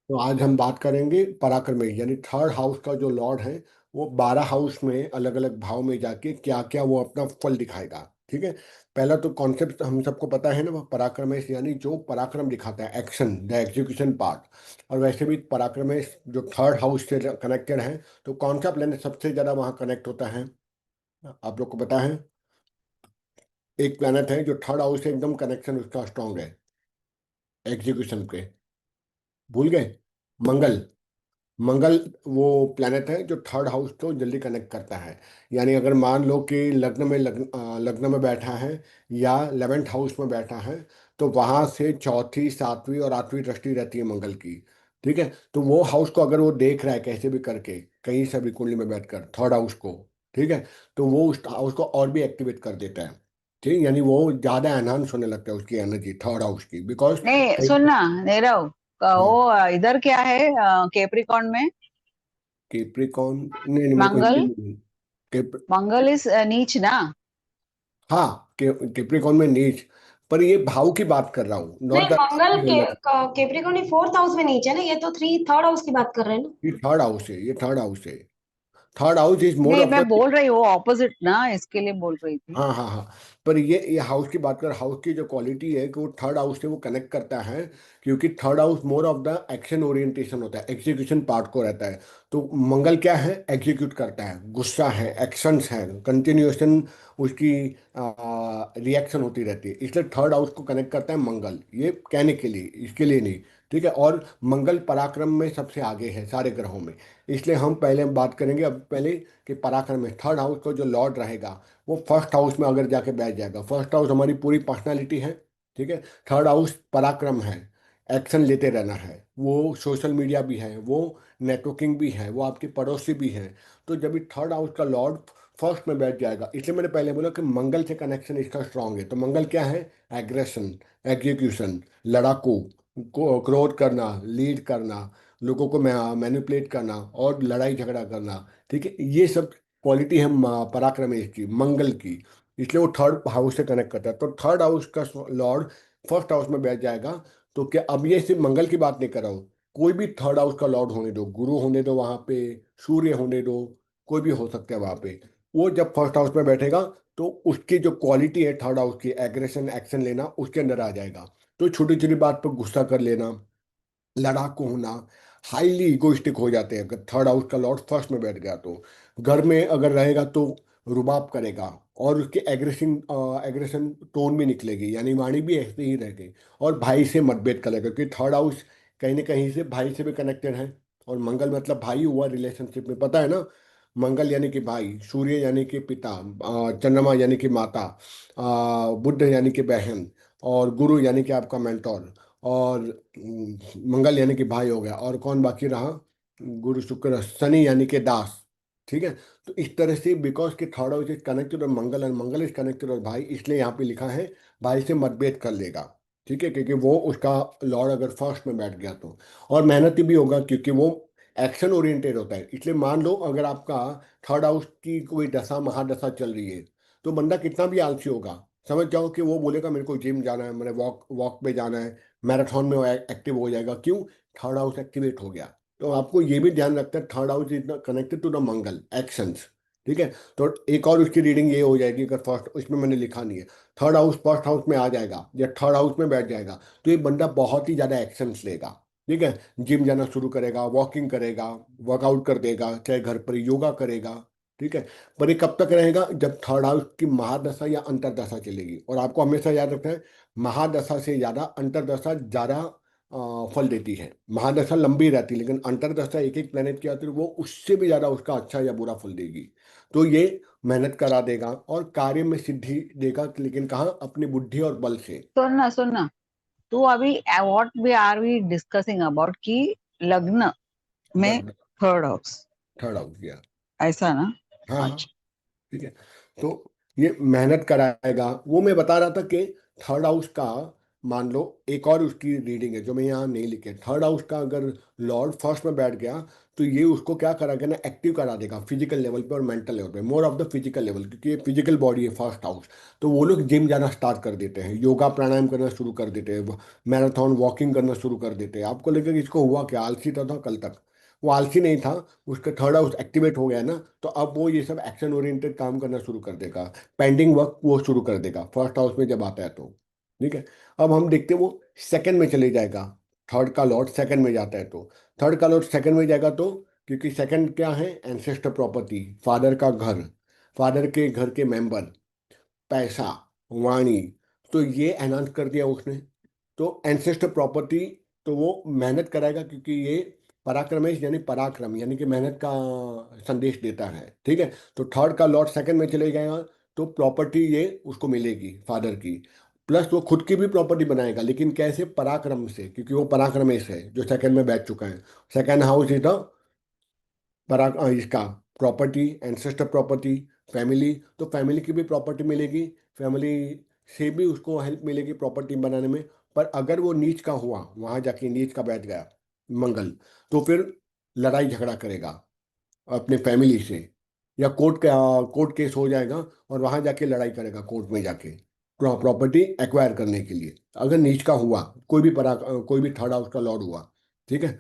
तो आज हम बात करेंगे पराक्रमी, यानी थर्ड हाउस का जो लॉर्ड है वो 12 हाउस में अलग अलग भाव में जाके क्या क्या वो अपना फल दिखाएगा। ठीक है। पहला तो कॉन्सेप्ट हम सबको पता है ना, वो पराक्रमेश यानी जो पराक्रम दिखाता है, एक्शन, द एग्जीक्यूशन पार्ट। और वैसे भी पराक्रमेश जो थर्ड हाउस से कनेक्टेड है, तो कौन सा प्लेनेट सबसे ज्यादा वहाँ कनेक्ट होता है आप लोग को पता है? एक प्लेनेट है जो थर्ड हाउस से एकदम कनेक्शन उसका स्ट्रांग है एग्जीक्यूशन के। भूल गए? मंगल। मंगल वो प्लैनेट है जो थर्ड हाउस को जल्दी कनेक्ट करता है। यानी अगर मान लो कि लग्न में बैठा है या 11th हाउस में बैठा है, तो वहां से चौथी, सातवीं और आठवीं दृष्टि रहती है मंगल की। ठीक है। तो वो हाउस को अगर वो देख रहा है कैसे भी करके, कहीं से भी कुंडली में बैठकर थर्ड हाउस को, ठीक है, तो वो उस हाउस को और भी एक्टिवेट कर देता है। ठीक, यानी वो ज्यादा एनहांस होने लगता है उसकी एनर्जी थर्ड हाउस की, बिकॉज नहीं कई। सुनना, नीरव। हाँ। वो इधर क्या है, केप्रिकॉन में केप्रिकॉन। नहीं नहीं, मेरे को हिंदी मंगल। में नहीं। मंगल इज नीच ना। हाँ, कैप्रिकॉर्न में नीच। पर ये भाव की बात कर रहा हूँ, नहीं, नॉट द मंगल के यूलर। कैप्रिकॉर्न 4th हाउस में नीचे है ना, ये तो थर्ड हाउस की बात कर रहे हैं ना। ये थर्ड हाउस है, ये थर्ड हाउस है। थर्ड हाउस इज मोर नहीं, ऑफ मैं द। बोल रही हूँ ऑपोजिट ना, इसके लिए बोल रही थी। हाँ हाँ हाँ। पर ये हाउस की बात कर, हाउस की जो क्वालिटी है कि वो थर्ड हाउस से वो कनेक्ट करता है। क्योंकि third house more of the action orientation होता है, एग्जीक्यूशन पार्ट को रहता है। तो मंगल क्या है, एग्जीक्यूट करता है, गुस्सा है, एक्शंस है, कंटिन्यूएशन उसकी रिएक्शन होती रहती है, इसलिए थर्ड हाउस को कनेक्ट करता है मंगल, ये कहने के लिए, इसके लिए नहीं। ठीक है। और मंगल पराक्रम में सबसे आगे है सारे ग्रहों में। इसलिए हम पहले बात करेंगे अब पहले कि पराक्रम में थर्ड हाउस का जो लॉर्ड रहेगा वो फर्स्ट हाउस में अगर जाके बैठ जाएगा। फर्स्ट हाउस हमारी पूरी पर्सनालिटी है। ठीक है। थर्ड हाउस पराक्रम है, एक्शन लेते रहना है, वो सोशल मीडिया भी है, वो नेटवर्किंग भी है, वो आपके पड़ोसी भी हैं। तो जब भी थर्ड हाउस का लॉर्ड फर्स्ट में बैठ जाएगा, इसलिए मैंने पहले बोला कि मंगल से कनेक्शन इसका स्ट्रांग है। तो मंगल क्या है? एग्रेशन, एग्जीक्यूशन, लड़ाकू, क्रोध करना, लीड करना, लोगों को मैनिपुलेट करना और लड़ाई झगड़ा करना। ठीक है। ये सब क्वालिटी है पराक्रमेश की, मंगल की। इसलिए वो थर्ड हाउस से कनेक्ट करता है। तो थर्ड हाउस का लॉर्ड फर्स्ट हाउस में बैठ जाएगा। तो क्या, अब ये सिर्फ मंगल की बात नहीं कर रहा हूँ, कोई भी थर्ड हाउस का लॉर्ड होने दो, गुरु होने दो वहां पे, सूर्य होने दो, कोई भी हो सकता है वहां पे। वो जब फर्स्ट हाउस में बैठेगा तो उसकी जो क्वालिटी है थर्ड हाउस की, एग्रेशन, एक्शन लेना, उसके अंदर आ जाएगा। तो छोटी छोटी बात पर गुस्सा कर लेना, लड़ाकू होना, हाईली इगोइस्टिक हो जाते हैं अगर थर्ड हाउस का लॉर्ड फर्स्ट में बैठ गया तो। घर में अगर रहेगा तो रुबाब करेगा, और उसके एग्रेशन एग्रेशन टोन भी निकलेगी, यानी वाणी भी ऐसे ही रहेगी। और भाई से मतभेद करेगा, क्योंकि थर्ड हाउस कहीं ना कहीं से भाई से भी कनेक्टेड है। और मंगल मतलब भाई हुआ रिलेशनशिप में, पता है ना। मंगल यानी कि भाई, सूर्य यानी कि पिता, चंद्रमा यानी कि माता, बुध यानी कि बहन, और गुरु यानी कि आपका मेंटोर, और मंगल यानी कि भाई हो गया, और कौन बाकी रहा? गुरु शुक्र शनि यानी कि दास। ठीक है। तो इस तरह से बिकॉज के थर्ड हाउस इज कनेक्टेड और मंगल इज कनेक्टेड और भाई, इसलिए यहाँ पे लिखा है भाई से मतभेद कर लेगा। ठीक है, क्योंकि वो उसका लॉर्ड अगर फर्स्ट में बैठ गया तो। और मेहनती भी होगा क्योंकि वो एक्शन ओरिएंटेड होता है। इसलिए मान लो अगर आपका थर्ड हाउस की कोई दशा महादशा चल रही है, तो बंदा कितना भी आलसी होगा, समझ जाओ कि वो बोलेगा मेरे को जिम जाना है, मैंने वॉक वॉक पे जाना है, मैराथन में वो एक्टिव हो जाएगा। क्यों? थर्ड हाउस एक्टिवेट हो गया। तो आपको ये भी ध्यान रखना है, third house is connected to the Mangal actions. ठीक है। तो एक और उसकी रीडिंग ये हो जाएगी, अगर फर्स्ट, इसमें मैंने लिखा नहीं है, थर्ड हाउस फर्स्ट हाउस में आ जाएगा या थर्ड हाउस में बैठ जाएगा, तो ये बंदा बहुत ही ज़्यादा एक्शंस लेगा। ठीक है। जिम जाना शुरू करेगा, वॉकिंग करेगा, वर्कआउट कर देगा, चाहे घर पर योगा करेगा। ठीक है। पर ये कब तक रहेगा? जब थर्ड हाउस की महादशा या अंतरदशा चलेगी। और आपको हमेशा याद रखना है, महादशा से ज्यादा अंतरदशा ज्यादा फल देती है। महादशा लंबी रहती है, लेकिन अंतरदशा एक एक प्लेनेट की आती है, वो उससे भी ज्यादा उसका अच्छा या बुरा फल देगी। तो ये मेहनत करा देगा और कार्य में सिद्धि देगा, लेकिन कहाँ? अपनी बुद्धि और बल से। सुनना सुनना, तू अभी what we are we discussing about कि लग्न में लग थर्ड हाउस, थर्ड हाउस गया। ऐसा ना। हाँ हाँ। अच्छा। ठीक है। तो ये मेहनत कराएगा, वो मैं बता रहा था कि थर्ड हाउस का मान लो एक और उसकी रीडिंग है जो मैं यहाँ नहीं लिखे, थर्ड हाउस का अगर लॉर्ड फर्स्ट में बैठ गया तो ये उसको क्या करा ना, एक्टिव करा देगा फिजिकल लेवल पे और मेंटल लेवल पे, more of the physical level, क्योंकि ये फिजिकल बॉडी है फर्स्ट हाउस। तो वो लोग जिम जाना स्टार्ट कर देते हैं, योगा प्राणायाम करना शुरू कर देते हैं, मैराथन वॉकिंग करना शुरू कर देते हैं। आपको लगेगा कि इसको हुआ क्या, आलसी था कल तक, वो आलसी नहीं था, उसका थर्ड हाउस एक्टिवेट हो गया ना, तो अब वो ये सब एक्शन ओरिएंटेड काम करना शुरू कर देगा, पेंडिंग वर्क वो शुरू कर देगा फर्स्ट हाउस में जब आता है तो। ठीक है। अब हम देखते हैं वो सेकंड में चले जाएगा, थर्ड का लॉर्ड सेकंड में जाता है तो, थर्ड का लॉर्ड सेकंड में जाएगा तो, क्योंकि सेकंड क्या है, एंसेस्टर प्रॉपर्टी, फादर का घर, फादर के घर के मेंबर, पैसा, वाणी, तो ये एनहांस कर दिया उसने। तो एंसेस्टर प्रॉपर्टी, तो वो मेहनत कराएगा, क्योंकि ये पराक्रमेश यानी पराक्रम यानी कि मेहनत का संदेश देता है। ठीक है। तो थर्ड का लॉर्ड सेकंड में चले जाएगा तो प्रॉपर्टी ये उसको मिलेगी फादर की, प्लस वो खुद की भी प्रॉपर्टी बनाएगा, लेकिन कैसे, पराक्रम से, क्योंकि वो पराक्रमेश है जो सेकंड में बैठ चुका है। सेकंड हाउस इज द इसका प्रॉपर्टी, एंसेस्टर प्रॉपर्टी, फैमिली, तो फैमिली की भी प्रॉपर्टी मिलेगी, फैमिली से भी उसको हेल्प मिलेगी प्रॉपर्टी बनाने में। पर अगर वो नीच का हुआ, वहां जाके नीच का बैठ गया मंगल, तो फिर लड़ाई झगड़ा करेगा अपने फैमिली से, या कोर्ट केस हो जाएगा और वहां जाके लड़ाई करेगा कोर्ट में जाके प्रॉपर्टी एक्वायर करने के लिए, अगर नीच का हुआ, कोई भी थर्ड हाउस का लॉर्ड हुआ। ठीक है।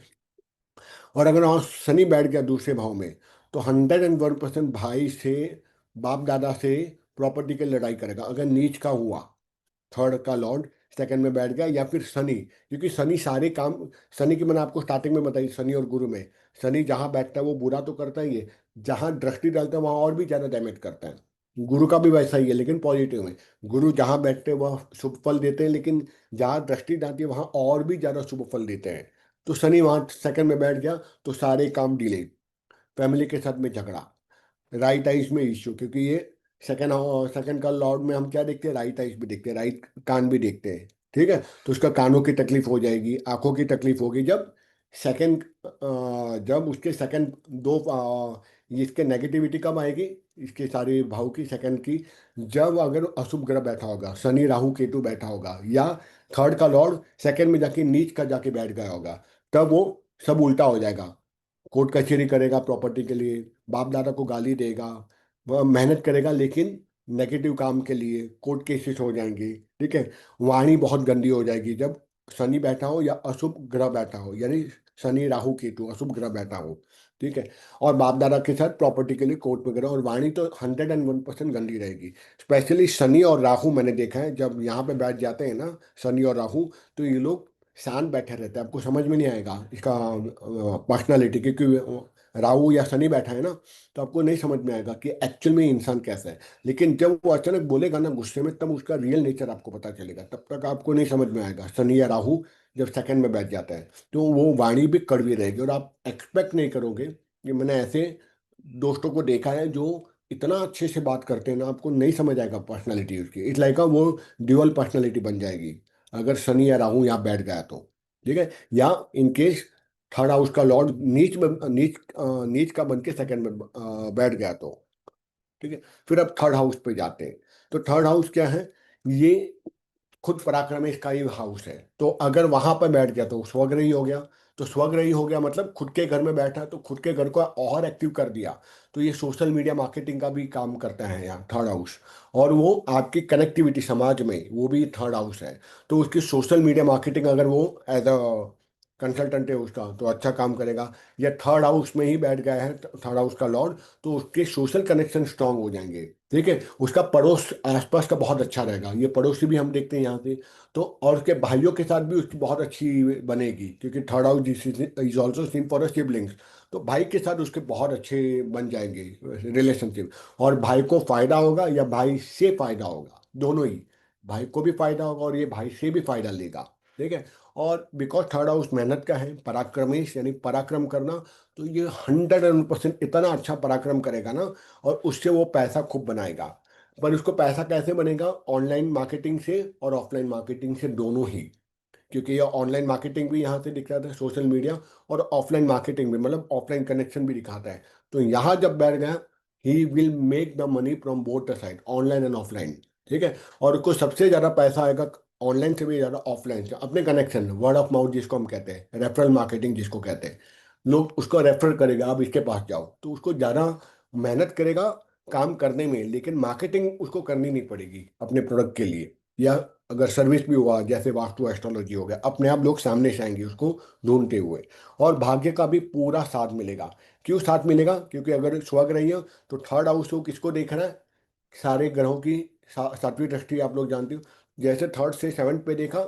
और अगर वहाँ शनि बैठ गया दूसरे भाव में, तो 101% भाई से, बाप दादा से प्रॉपर्टी की लड़ाई करेगा अगर नीच का हुआ, थर्ड का लॉर्ड सेकंड में बैठ गया, या फिर शनि, क्योंकि शनि सारे काम, शनि की मैंने आपको स्टार्टिंग में बताई, शनि और गुरु में, शनि जहाँ बैठता है वो बुरा तो करता ही है, जहाँ दृष्टि डालता है वहाँ और भी ज़्यादा डैमेज करता है। गुरु का भी वैसा ही है लेकिन पॉजिटिव में, गुरु जहाँ बैठते हैं वह शुभ फल देते हैं, लेकिन जहाँ दृष्टि डालती है वहाँ और भी ज़्यादा शुभ फल देते हैं। तो शनि वहाँ सेकंड में बैठ गया तो सारे काम डिले, फैमिली के साथ में झगड़ा, राइट आइज में इश्यू, क्योंकि ये सेकंड सेकंड का लॉर्ड में हम क्या देखते हैं, राइट आइज भी देखते हैं, राइट कान भी देखते हैं। ठीक है। तो उसका कानों की तकलीफ हो जाएगी, आंखों की तकलीफ होगी जब सेकंड, जब उसके सेकंड दो इसके नेगेटिविटी कब आएगी, इसके सारे भाव की सेकंड की, जब अगर अशुभ ग्रह बैठा होगा, शनि राहु केतु बैठा होगा, या थर्ड का लॉर्ड सेकंड में जाके नीच का जाके बैठ गया होगा, तब वो सब उल्टा हो जाएगा। कोर्ट कचहरी करेगा प्रॉपर्टी के लिए, बाप दादा को गाली देगा, वह मेहनत करेगा लेकिन नेगेटिव काम के लिए कोर्ट केसेस हो जाएंगे। ठीक है। वाणी बहुत गंदी हो जाएगी जब शनि बैठा हो या अशुभ ग्रह बैठा हो, यानी शनि राहु केतु अशुभ ग्रह बैठा हो। ठीक है। और बाप दादा के साथ प्रॉपर्टी के लिए कोर्ट वगैरह, और वाणी तो 101% गंदी रहेगी। स्पेशली शनि और राहु मैंने देखा है जब यहाँ पे बैठ जाते हैं ना, शनि और राहु, तो ये लोग शांत बैठे रहते हैं, आपको समझ में नहीं आएगा इसका पर्सनालिटी, क्योंकि राहु या शनि बैठा है ना, तो आपको नहीं समझ में आएगा कि एक्चुअल में ये इंसान कैसा है। लेकिन जब वो अचानक बोलेगा ना गुस्से में, तब उसका रियल नेचर आपको पता चलेगा, तब तक आपको नहीं समझ में आएगा। शनि या राहु जब सेकंड में बैठ जाता है तो वो वाणी भी कड़वी रहेगी, और आप एक्सपेक्ट नहीं करोगे कि, मैंने ऐसे दोस्तों को देखा है जो इतना अच्छे से बात करते हैं ना, आपको नहीं समझ आएगा पर्सनालिटी उसकी, इट्स लाइक वो ड्यूअल पर्सनालिटी बन जाएगी अगर शनि या राहु यहाँ बैठ गया तो। ठीक है। या इन केस थर्ड हाउस का लॉर्ड नीच का बन के सेकंड में बैठ गया तो। ठीक है। फिर अब थर्ड हाउस पे जाते हैं। तो थर्ड हाउस क्या है, ये खुद पराक्रम का ही हाउस है, तो अगर वहां पर बैठ गया तो स्वग्रही हो गया। तो स्वग्रही हो गया मतलब खुद के घर में बैठा, तो खुद के घर को और एक्टिव कर दिया। तो ये सोशल मीडिया मार्केटिंग का भी काम करता है यहाँ थर्ड हाउस, और वो आपकी कनेक्टिविटी समाज में वो भी थर्ड हाउस है। तो उसकी सोशल मीडिया मार्केटिंग अगर वो एज अ कंसल्टेंट है उसका, तो अच्छा काम करेगा। या थर्ड हाउस में ही बैठ गया है थर्ड हाउस का लॉर्ड, तो उसके सोशल कनेक्शन स्ट्रांग हो जाएंगे। ठीक है। उसका पड़ोस आसपास का बहुत अच्छा रहेगा, ये पड़ोसी भी हम देखते हैं यहाँ से। तो और उसके भाइयों के साथ भी उसकी बहुत अच्छी बनेगी, क्योंकि third house is also seen for siblings. तो भाई के साथ उसके बहुत अच्छे बन जाएंगे रिलेशनशिप, और भाई को फायदा होगा या भाई से फायदा होगा, दोनों ही, भाई को भी फायदा होगा और ये भाई से भी फायदा लेगा। ठीक है। और बिकॉज थर्ड हाउस मेहनत का है, पराक्रमेश यानी पराक्रम करना, तो ये 100% इतना अच्छा पराक्रम करेगा ना, और उससे वो पैसा खूब बनाएगा। पर उसको पैसा कैसे बनेगा, ऑनलाइन मार्केटिंग से और ऑफलाइन मार्केटिंग से, दोनों ही। क्योंकि ये ऑनलाइन मार्केटिंग भी यहाँ से दिखाता है सोशल मीडिया, और ऑफलाइन मार्केटिंग भी, मतलब ऑफलाइन कनेक्शन भी दिखाता है। तो यहाँ जब बैठ गया, he will make the money from both the side, online and offline. ठीक है। और उसको सबसे ज़्यादा पैसा आएगा ऑनलाइन से भी ज़्यादा ऑफलाइन से अपने कनेक्शन, वर्ड ऑफ माउथ जिसको हम कहते हैं, रेफरल मार्केटिंग जिसको कहते हैं, लोग उसको रेफर करेगा, आप इसके पास जाओ, तो उसको ज़्यादा मेहनत करेगा काम करने में, लेकिन मार्केटिंग उसको करनी नहीं पड़ेगी अपने प्रोडक्ट के लिए। या अगर सर्विस भी हुआ जैसे वास्तु एस्ट्रोलॉजी हो गया, अपने आप लोग सामने से आएंगे उसको ढूंढते हुए। और भाग्य का भी पूरा साथ मिलेगा। क्यों साथ मिलेगा? क्योंकि अगर स्वग्रह रही हो तो थर्ड हाउस को किसको देख रहा है? सारे ग्रहों की सातवीं दृष्टि आप लोग जानते हो। जैसे थर्ड से सेवन्थ पे देखा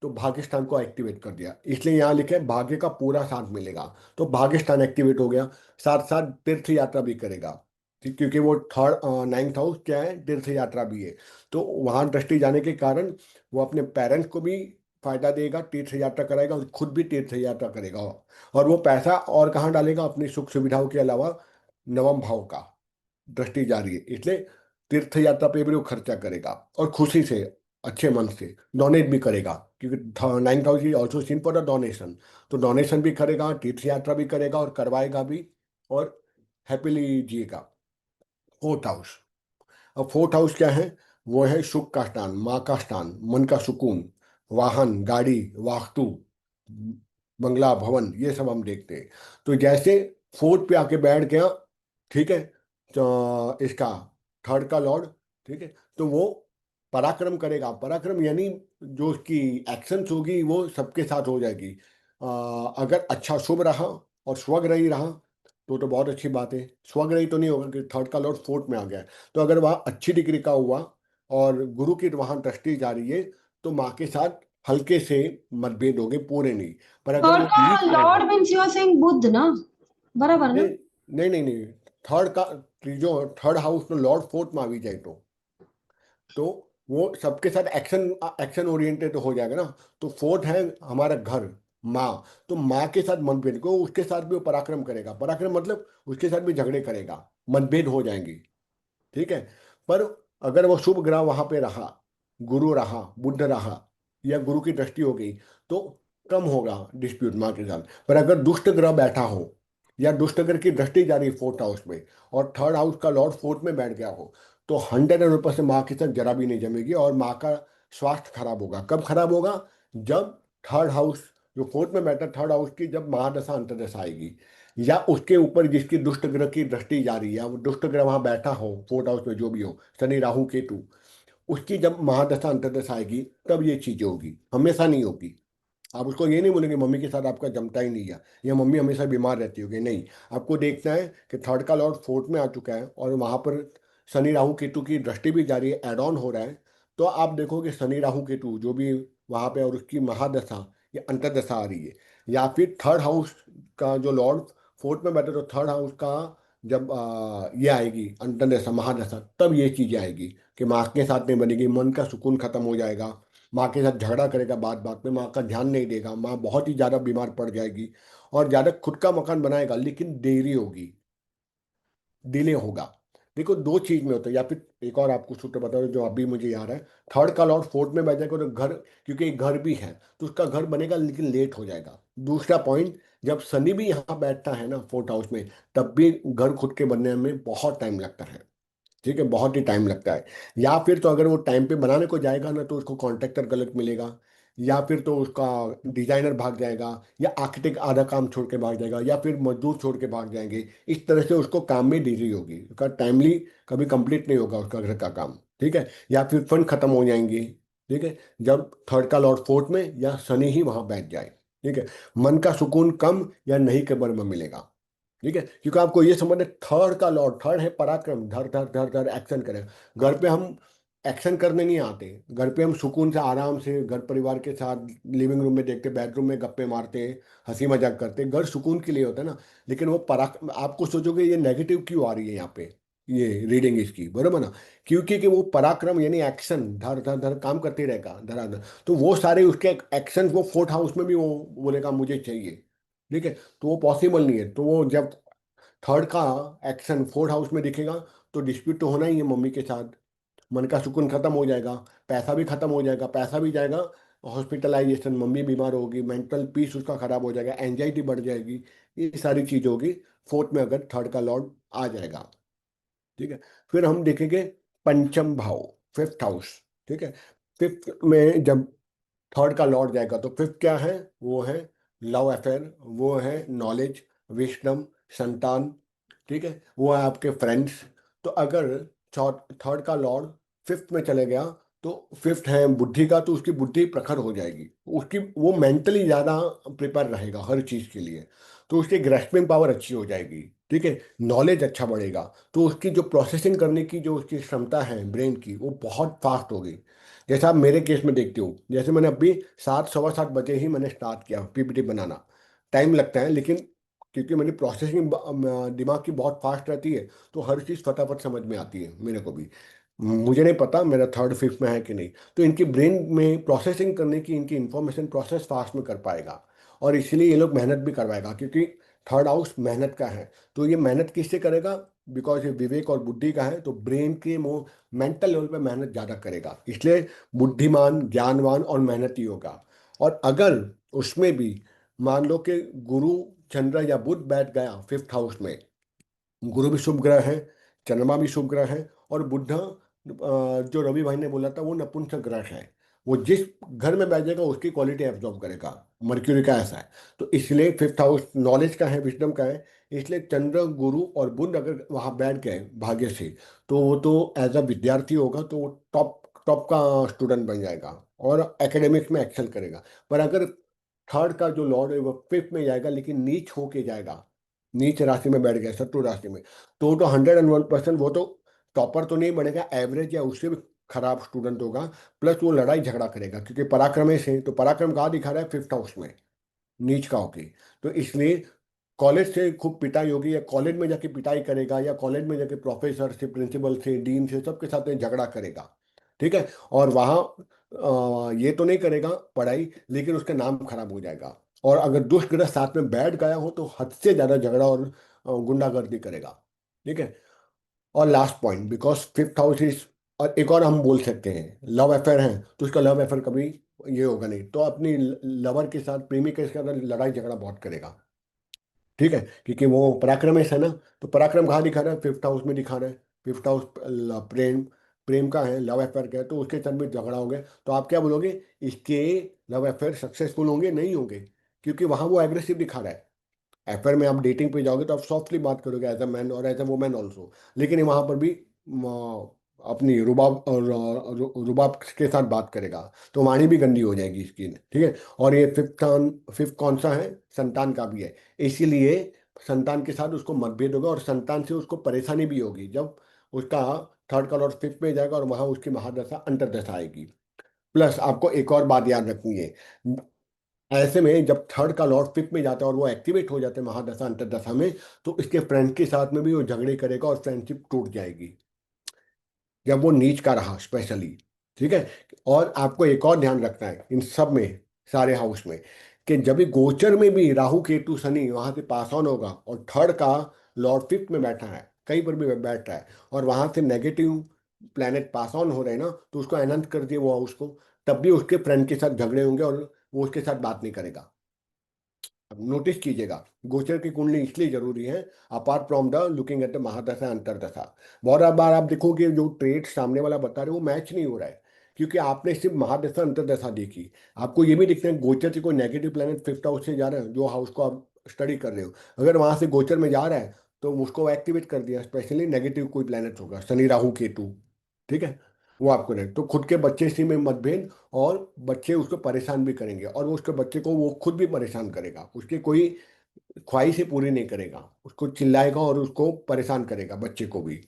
तो भाग्य स्थान को एक्टिवेट कर दिया, इसलिए यहाँ लिखे भाग्य का पूरा साथ मिलेगा। तो भाग्य स्थान एक्टिवेट हो गया, साथ साथ तीर्थ यात्रा भी करेगा। ठीक, क्योंकि वो थर्ड नाइन्थ हाउस क्या है, तीर्थ यात्रा भी है। तो वहाँ दृष्टि जाने के कारण वो अपने पेरेंट्स को भी फायदा देगा, तीर्थ यात्रा कराएगा और खुद भी तीर्थ यात्रा करेगा। और वो पैसा और कहाँ डालेगा? अपनी सुख सुविधाओं के अलावा नवम भाव का दृष्टि जा रही है, इसलिए तीर्थ यात्रा पे भी वो खर्चा करेगा और खुशी से, अच्छे मन से डोनेट भी करेगा, क्योंकि 9,000 also seen for the donation. तो डोनेशन भी करेगा, तीर्थ यात्रा भी करेगा और करवाएगा भी, और हैप्पीली जिएगा। फोर्थ हाउस, अब फोर्थ हाउस क्या है? वो है सुख का स्थान, माँ का स्थान, मन का सुकून, वाहन, गाड़ी, वास्तु, बंगला, भवन, ये सब हम देखते हैं। तो जैसे फोर्थ पे आके बैठ गया, ठीक है, तो इसका थर्ड का लॉर्ड, ठीक है, तो वो पराक्रम करेगा। पराक्रम यानी जो उसकी एक्शंस होगी वो सबके साथ हो जाएगी। अगर अच्छा शुभ रहा और स्वग्रही रहा तो बहुत अच्छी बात है। स्वग्रही तो नहीं होगा कि थर्ड का लॉर्ड फोर्थ में आ गया है। तो अगर वहाँ अच्छी डिग्री का हुआ और गुरु की वहाँ दृष्टि जा रही है तो माँ के साथ हल्के से मतभेद हो गए, पूरे नहीं। पर अगर थर्ड वो का वीक रहेगा, lord means you are saying Budh ना, बराबर नहीं ना? नहीं नहीं नहीं, थर्ड का जो थर्ड हाउस में लॉर्ड फोर्थ में आ भी जाए तो वो सबके साथ एक्शन एक्शन ओरिएंटेड हो जाएगा ना। तो फोर्थ है हमारा घर, माँ। तो माँ के साथ मतभेद को, उसके साथ भी वो पराक्रम करेगा। पराक्रम मतलब उसके साथ भी झगड़े करेगा, मतभेद हो जाएंगे, ठीक है। पर अगर वो शुभ ग्रह वहां पे रहा, गुरु रहा, बुध रहा, या गुरु की दृष्टि हो गई, तो कम होगा डिस्प्यूट माँ के साथ। पर अगर दुष्ट ग्रह बैठा हो या दुष्ट ग्रह की दृष्टि जा रही फोर्थ हाउस में और थर्ड हाउस का लॉर्ड फोर्थ में बैठ गया हो, तो 100% माँ के साथ जरा भी नहीं जमेगी और माँ का स्वास्थ्य खराब होगा। कब खराब होगा? जब थर्ड हाउस, जो फोर्थ में बैठा थर्ड हाउस की जब महादशा अंतर्दशा आएगी, या उसके ऊपर जिसकी दुष्ट ग्रह की दृष्टि जा रही है, वो दुष्ट ग्रह वहां बैठा हो फोर्थ हाउस में, जो भी हो, शनि राहु केतु, उसकी जब महादशा अंतर्दशा आएगी तब ये चीजें होगी, हमेशा नहीं होगी। आप उसको ये नहीं बोलेंगे मम्मी के साथ आपका जमता ही नहीं है या मम्मी हमेशा बीमार रहती होगी, नहीं। आपको देखना है कि थर्ड का लॉर्ड फोर्थ में आ चुका है और वहां पर शनि राहु केतु की दृष्टि भी जारी है, एड ऑन हो रहा है। तो आप देखोगे शनि राहु केतु जो भी वहां पे और उसकी महादशा या अंतर्दशा आ रही है, या फिर थर्ड हाउस का जो लॉर्ड फोर्थ में बैठे, तो थर्ड हाउस का जब ये आएगी अंतर्दशा महादशा, तब ये चीजें आएगी कि माँ के साथ नहीं बनेगी, मन का सुकून खत्म हो जाएगा, माँ के साथ झगड़ा करेगा, बात बात में माँ का ध्यान नहीं देगा, माँ बहुत ही ज़्यादा बीमार पड़ जाएगी और ज़्यादा खुद का मकान बनाएगा लेकिन देरी होगी, डिले होगा। देखो दो चीज में होता है, या फिर एक और आपको सूत्र बता दो जो अभी मुझे याद है। थर्ड का लॉर्ड फोर्थ में बैठ जाएगा तो घर, क्योंकि एक घर भी है तो उसका घर बनेगा लेकिन लेट हो जाएगा। दूसरा पॉइंट, जब शनि भी यहाँ बैठता है ना फोर्थ हाउस में, तब भी घर खुद के बनने में बहुत टाइम लगता है, ठीक है, बहुत ही टाइम लगता है। या फिर तो अगर वो टाइम पे बनाने को जाएगा ना तो उसको कॉन्ट्रैक्टर गलत मिलेगा, या फिर तो उसका डिजाइनर भाग जाएगा, या आर्किटेक्ट आधा काम छोड़ के भाग जाएगा, या फिर मजदूर छोड़ के भाग जाएंगे। इस तरह से उसको काम में देरी होगी, उसका टाइमली कभी कंप्लीट नहीं होगा उसका घर का काम, ठीक है। या फिर फंड खत्म हो जाएंगे, ठीक है, जब थर्ड का लॉर्ड फोर्थ में या शनि ही वहां बैठ जाए, ठीक है। मन का सुकून कम या नहीं के बराबर में मिलेगा, ठीक है। क्योंकि आपको ये समझना, थर्ड का लॉर्ड, थर्ड है पराक्रम, धर धर धर धर एक्शन करें। घर पे हम एक्शन करने नहीं आते, घर पे हम सुकून से आराम से घर परिवार के साथ लिविंग रूम में देखते, बेडरूम में गप्पे मारते, हंसी मजाक करते, घर सुकून के लिए होता है ना। लेकिन वो पराक आपको सोचोगे ये नेगेटिव क्यों आ रही है यहाँ पे, ये रीडिंग इसकी, बरोबर ना? क्योंकि कि वो पराक्रम यानी एक्शन, धर धर धर काम करते रहेगा धराधर। तो वो सारे उसके एक्शन वो फोर्थ हाउस में भी वो बोलेगा मुझे चाहिए, ठीक है। तो वो पॉसिबल नहीं है। तो वो जब थर्ड का एक्शन फोर्थ हाउस में दिखेगा तो डिस्प्यूट तो होना ही है मम्मी के साथ, मन का सुकून खत्म हो जाएगा, पैसा भी खत्म हो जाएगा, पैसा भी जाएगा, हॉस्पिटलाइजेशन, मम्मी बीमार होगी, मेंटल पीस उसका खराब हो जाएगा, एंजाइटी बढ़ जाएगी। ये सारी चीज होगी फोर्थ में अगर थर्ड का लॉर्ड आ जाएगा, ठीक है। फिर हम देखेंगे पंचम भाव, फिफ्थ हाउस, ठीक है। फिफ्थ में जब थर्ड का लॉर्ड जाएगा तो फिफ्थ क्या है, वो है लव अफेयर, वो है नॉलेज, विजडम, संतान, ठीक है, वो है आपके फ्रेंड्स। तो अगर थर्ड का लॉर्ड फिफ्थ में चले गया, तो फिफ्थ है बुद्धि का, तो उसकी बुद्धि प्रखर हो जाएगी, उसकी वो मेंटली ज़्यादा प्रिपेयर रहेगा हर चीज़ के लिए, तो उसकी ग्रेस्पिंग पावर अच्छी हो जाएगी, ठीक है, नॉलेज अच्छा बढ़ेगा, तो उसकी जो प्रोसेसिंग करने की जो उसकी क्षमता है ब्रेन की, वो बहुत फास्ट होगी। जैसा आप मेरे केस में देखते हो, जैसे मैंने अभी 7 सवा 7 बजे ही मैंने स्टार्ट किया पीपीटी बनाना। टाइम लगता है, लेकिन क्योंकि मेरी प्रोसेसिंग दिमाग की बहुत फास्ट रहती है, तो हर चीज़ फटाफट समझ में आती है मेरे को भी। मुझे नहीं पता मेरा थर्ड फिफ्थ में है कि नहीं, तो इनकी ब्रेन में प्रोसेसिंग करने की, इनकी इंफॉर्मेशन प्रोसेस फास्ट में कर पाएगा, और इसलिए ये लोग मेहनत भी करवाएगा, क्योंकि थर्ड हाउस मेहनत का है। तो ये मेहनत किससे करेगा, बिकॉज ये विवेक और बुद्धि का है, तो ब्रेन के मेंटल लेवल पे मेहनत ज़्यादा करेगा, इसलिए बुद्धिमान, ज्ञानवान और मेहनती होगा। और अगर उसमें भी मान लो कि गुरु, चंद्र या बुध बैठ गया फिफ्थ हाउस में, गुरु भी शुभ ग्रह है, चंद्रमा भी शुभ ग्रह है, और बुध जो रवि भाई ने बोला था वो नपुंसक ग्रह है, वो जिस घर में बैठ जाएगा उसकी क्वालिटी एब्जॉर्ब करेगा। मर्क्यूरी का ऐसा है, तो इसलिए फिफ्थ हाउस नॉलेज का है, विजडम का है, इसलिए चंद्र, गुरु और बुध अगर वहाँ बैठ गए भाग्य से, तो वो तो एज अ विद्यार्थी होगा, तो वो टॉप टॉप का स्टूडेंट बन जाएगा और एकेडमिक्स में एक्सेल करेगा। पर अगर थर्ड का जो लॉर्ड है वो फिफ्थ में जाएगा, लेकिन नीच होके जाएगा, नीच राशि में बैठ गया, शत्रु राशि में, तो 101%, वो तो टॉपर तो नहीं बनेगा, एवरेज या उससे भी खराब स्टूडेंट होगा। प्लस वो लड़ाई झगड़ा करेगा, क्योंकि पराक्रम से, तो पराक्रम कहाँ दिखा रहा है, फिफ्थ हाउस में, नीच का होके। तो इसलिए कॉलेज से खूब पिटाई होगी, या कॉलेज में जाके पिटाई करेगा, या कॉलेज में जाके प्रोफेसर से, प्रिंसिपल से, डीन से, सबके साथ में झगड़ा करेगा, ठीक है। और वहाँ ये तो नहीं करेगा पढ़ाई, लेकिन उसका नाम खराब हो जाएगा। और अगर दुष्ट ग्रह साथ में बैठ गया हो, तो हद से ज़्यादा झगड़ा और गुंडागर्दी करेगा, ठीक है। और last point, because fifth house is, और एक और हम बोल सकते हैं लव अफेयर है, तो उसका लव अफेयर कभी ये होगा नहीं, तो अपनी लवर के साथ, प्रेमी के साथ लड़ाई झगड़ा बहुत करेगा, ठीक है, क्योंकि वो पराक्रमेश है ना। तो पराक्रम कहाँ दिखा रहा है, फिफ्थ हाउस में दिखा रहा है। फिफ्थ हाउस प्रेम, प्रेम का है, लव अफेयर का है, तो उसके साथ भी झगड़ा हो गया, तो आप क्या बोलोगे, इसके लव अफेयर सक्सेसफुल होंगे, नहीं होंगे, क्योंकि वहां वो एग्रेसिव दिखा रहा है। अफेयर में आप डेटिंग पे जाओगे तो आप सॉफ्टली बात करोगे एज अ मैन और एज अ वुमेन ऑल्सो, लेकिन वहां पर भी अपनी रुबाब और रुबाब के साथ बात करेगा, तो वाणी भी गंदी हो जाएगी इसकी, ठीक है। और ये फिफ्थ कौन सा है, संतान का भी है, इसीलिए संतान के साथ उसको मतभेद होगा, और संतान से उसको परेशानी भी होगी, जब उसका थर्ड कलर फिफ्थ में जाएगा और वहां उसकी महादशा अंतर्दशा आएगी। प्लस आपको एक और बात याद रखनी है, ऐसे में जब थर्ड का लॉर्ड फिफ्थ में जाता है और वो एक्टिवेट हो जाते हैं महादशा अंतर्दशा में, तो इसके फ्रेंड के साथ में भी वो झगड़े करेगा और फ्रेंडशिप टूट जाएगी, जब वो नीच का रहा स्पेशली, ठीक है। और आपको एक और ध्यान रखना है इन सब में, सारे हाउस में, कि जब भी गोचर में भी राहु केतु शनि वहां से पास ऑन होगा, और थर्ड का लॉर्ड फिफ्थ में बैठा है, कहीं पर भी बैठ रहा है, और वहां से नेगेटिव प्लैनेट पास ऑन हो रहे हैं ना, तो उसको अनंत कर दिए वो हाउस को, तब भी उसके फ्रेंड के साथ झगड़े होंगे, और वो उसके साथ बात नहीं करेगा। अब नोटिस कीजिएगा, गोचर की कुंडली इसलिए जरूरी है, apart from the looking at the mahadasha antardasha. बहुत बार आप देखोगे जो ट्रेड सामने वाला बता रहे हो वो मैच नहीं हो रहा है, क्योंकि आपने सिर्फ महादशा अंतरदशा देखी। आपको ये भी दिखता है गोचर से कोई नेगेटिव प्लेनेट फिफ्थ हाउस से जा रहा है, जो हाउस को आप स्टडी कर रहे हो, अगर वहां से गोचर में जा रहा है, तो उसको एक्टिवेट कर दिया, स्पेशली नेगेटिव कोई प्लेनेट होगा, शनि राहु केतु, ठीक है, वो आपको नहीं, तो खुद के बच्चे से में मतभेद, और बच्चे उसको परेशान भी करेंगे, और वो उसके बच्चे को वो खुद भी परेशान करेगा, उसकी कोई ख्वाहिशें पूरी नहीं करेगा, उसको चिल्लाएगा और उसको परेशान करेगा बच्चे को भी।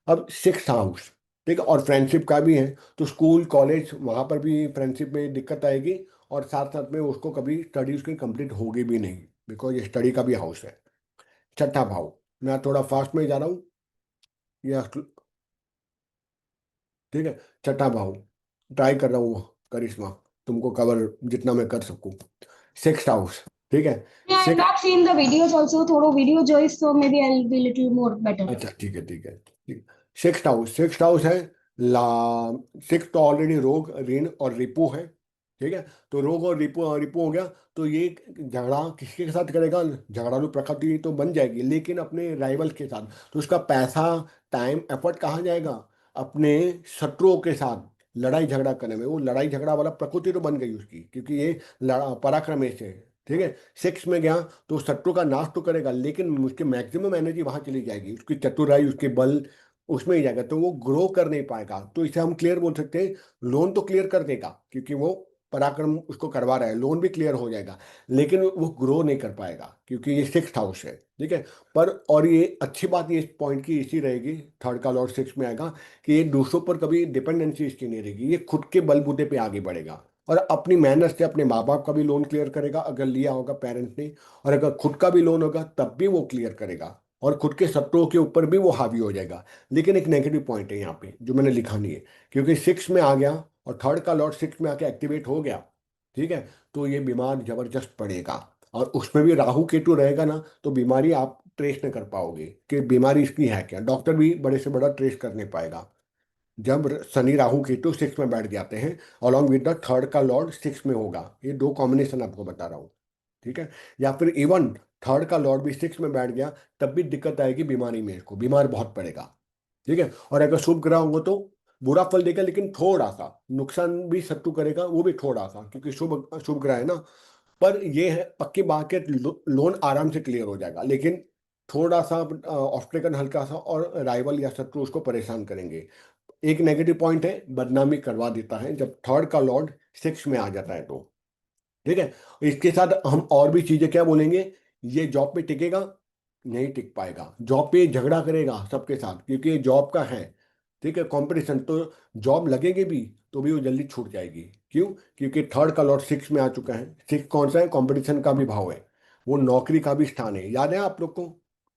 अब सिक्स हाउस, ठीक है, और फ्रेंडशिप का भी है, तो स्कूल कॉलेज वहाँ पर भी फ्रेंडशिप में दिक्कत आएगी, और साथ साथ में उसको कभी स्टडी उसकी कंप्लीट होगी भी नहीं, बिकॉज ये स्टडी का भी हाउस है। छठा भाव, मैं थोड़ा फास्ट में जा रहा हूँ, या ठीक है, छठा भाव, ट्राई कर रहा हूँ करिश्मा, तुमको कवर जितना मैं कर सकूँ। सिक्स हाउस, ठीक है, Yeah, I've six, not seen the videos also. थोड़ो video joys, so maybe I'll be little more better. अच्छा ठीक है, ठीक है, ठीक। सिक्स हाउस है, ला सिक्स तो ऑलरेडी रोग, ऋण और रिपू है, ठीक है। तो रोग और रिपू रिपू हो गया, तो ये झगड़ा किसके साथ करेगा, झगड़ालू प्रकृति तो बन जाएगी, लेकिन अपने राइवल के साथ, तो उसका पैसा, टाइम, एफर्ट कहाँ जाएगा, अपने शत्रुओं के साथ, लड़ाई झगड़ा करने में। वो लड़ाई झगड़ा वाला प्रकृति तो बन गई उसकी, क्योंकि ये पराक्रमेश है। ठीक है, सेक्स में गया तो शत्रु का नाश तो करेगा, लेकिन उसकी मैक्सिमम एनर्जी वहां चली जाएगी, उसकी चतुराई, उसके बल उसमें ही जाएगा, तो वो ग्रो कर नहीं पाएगा। तो इसे हम क्लियर बोल सकते हैं, लोन तो क्लियर कर देगा क्योंकि वो पराक्रम उसको करवा रहा है, लोन भी क्लियर हो जाएगा, लेकिन वो ग्रो नहीं कर पाएगा क्योंकि ये सिक्स हाउस है। ठीक है, पर और ये अच्छी बात ये इस पॉइंट की इसी रहेगी, थर्ड का लॉर्ड सिक्स में आएगा, कि ये दूसरों पर कभी डिपेंडेंसी इसकी नहीं रहेगी, ये खुद के बलबूते पे आगे बढ़ेगा और अपनी मेहनत से अपने माँ बाप का भी लोन क्लियर करेगा अगर लिया होगा पेरेंट्स ने, और अगर खुद का भी लोन होगा तब भी वो क्लियर करेगा, और खुद के शत्रुओं के ऊपर भी वो हावी हो जाएगा। लेकिन एक नेगेटिव पॉइंट है यहाँ पे जो मैंने लिखा नहीं है, क्योंकि सिक्स में आ गया और थर्ड का लॉर्ड सिक्स में आके एक्टिवेट हो गया, ठीक है, तो ये बीमार जबरदस्त पड़ेगा। और उसमें भी राहु केतु रहेगा ना, तो बीमारी आप ट्रेस नहीं कर पाओगे कि बीमारी इसकी है क्या, डॉक्टर भी बड़े से बड़ा ट्रेस कर नहीं पाएगा। जब शनि राहु केतु सिक्स में बैठ जाते हैं अलॉन्ग विद द थर्ड का लॉर्ड सिक्स में होगा, ये दो कॉम्बिनेशन आपको बता रहा हूँ। ठीक है, या फिर इवन थर्ड का लॉर्ड भी सिक्स में बैठ गया तब भी दिक्कत आएगी बीमारी में, इसको बीमार बहुत पड़ेगा। ठीक है, और अगर शुभ ग्रह होंगे तो बुरा फल देगा, लेकिन थोड़ा सा नुकसान भी शत्रु करेगा, वो भी थोड़ा सा, क्योंकि शुभ शुभ ग्रह है ना। पर ये है पक्की बात है, लोन आराम से क्लियर हो जाएगा, लेकिन थोड़ा सा ऑब्स्टेकल हल्का सा और राइवल या शत्रु उसको परेशान करेंगे। एक नेगेटिव पॉइंट है, बदनामी करवा देता है जब थर्ड का लॉर्ड सिक्स में आ जाता है तो। ठीक है, इसके साथ हम और भी चीजें क्या बोलेंगे, ये जॉब पे टिकेगा नहीं टिक पाएगा, जॉब पे झगड़ा करेगा सबके साथ क्योंकि ये जॉब का है। ठीक है, कंपटीशन तो जॉब लगेगी भी तो भी वो जल्दी छूट जाएगी। क्यों? क्योंकि थर्ड का लॉर्ड सिक्स में आ चुका है, सिक्स कौन सा है, कंपटीशन का भी भाव है, वो नौकरी का भी स्थान है, याद है आप लोग को,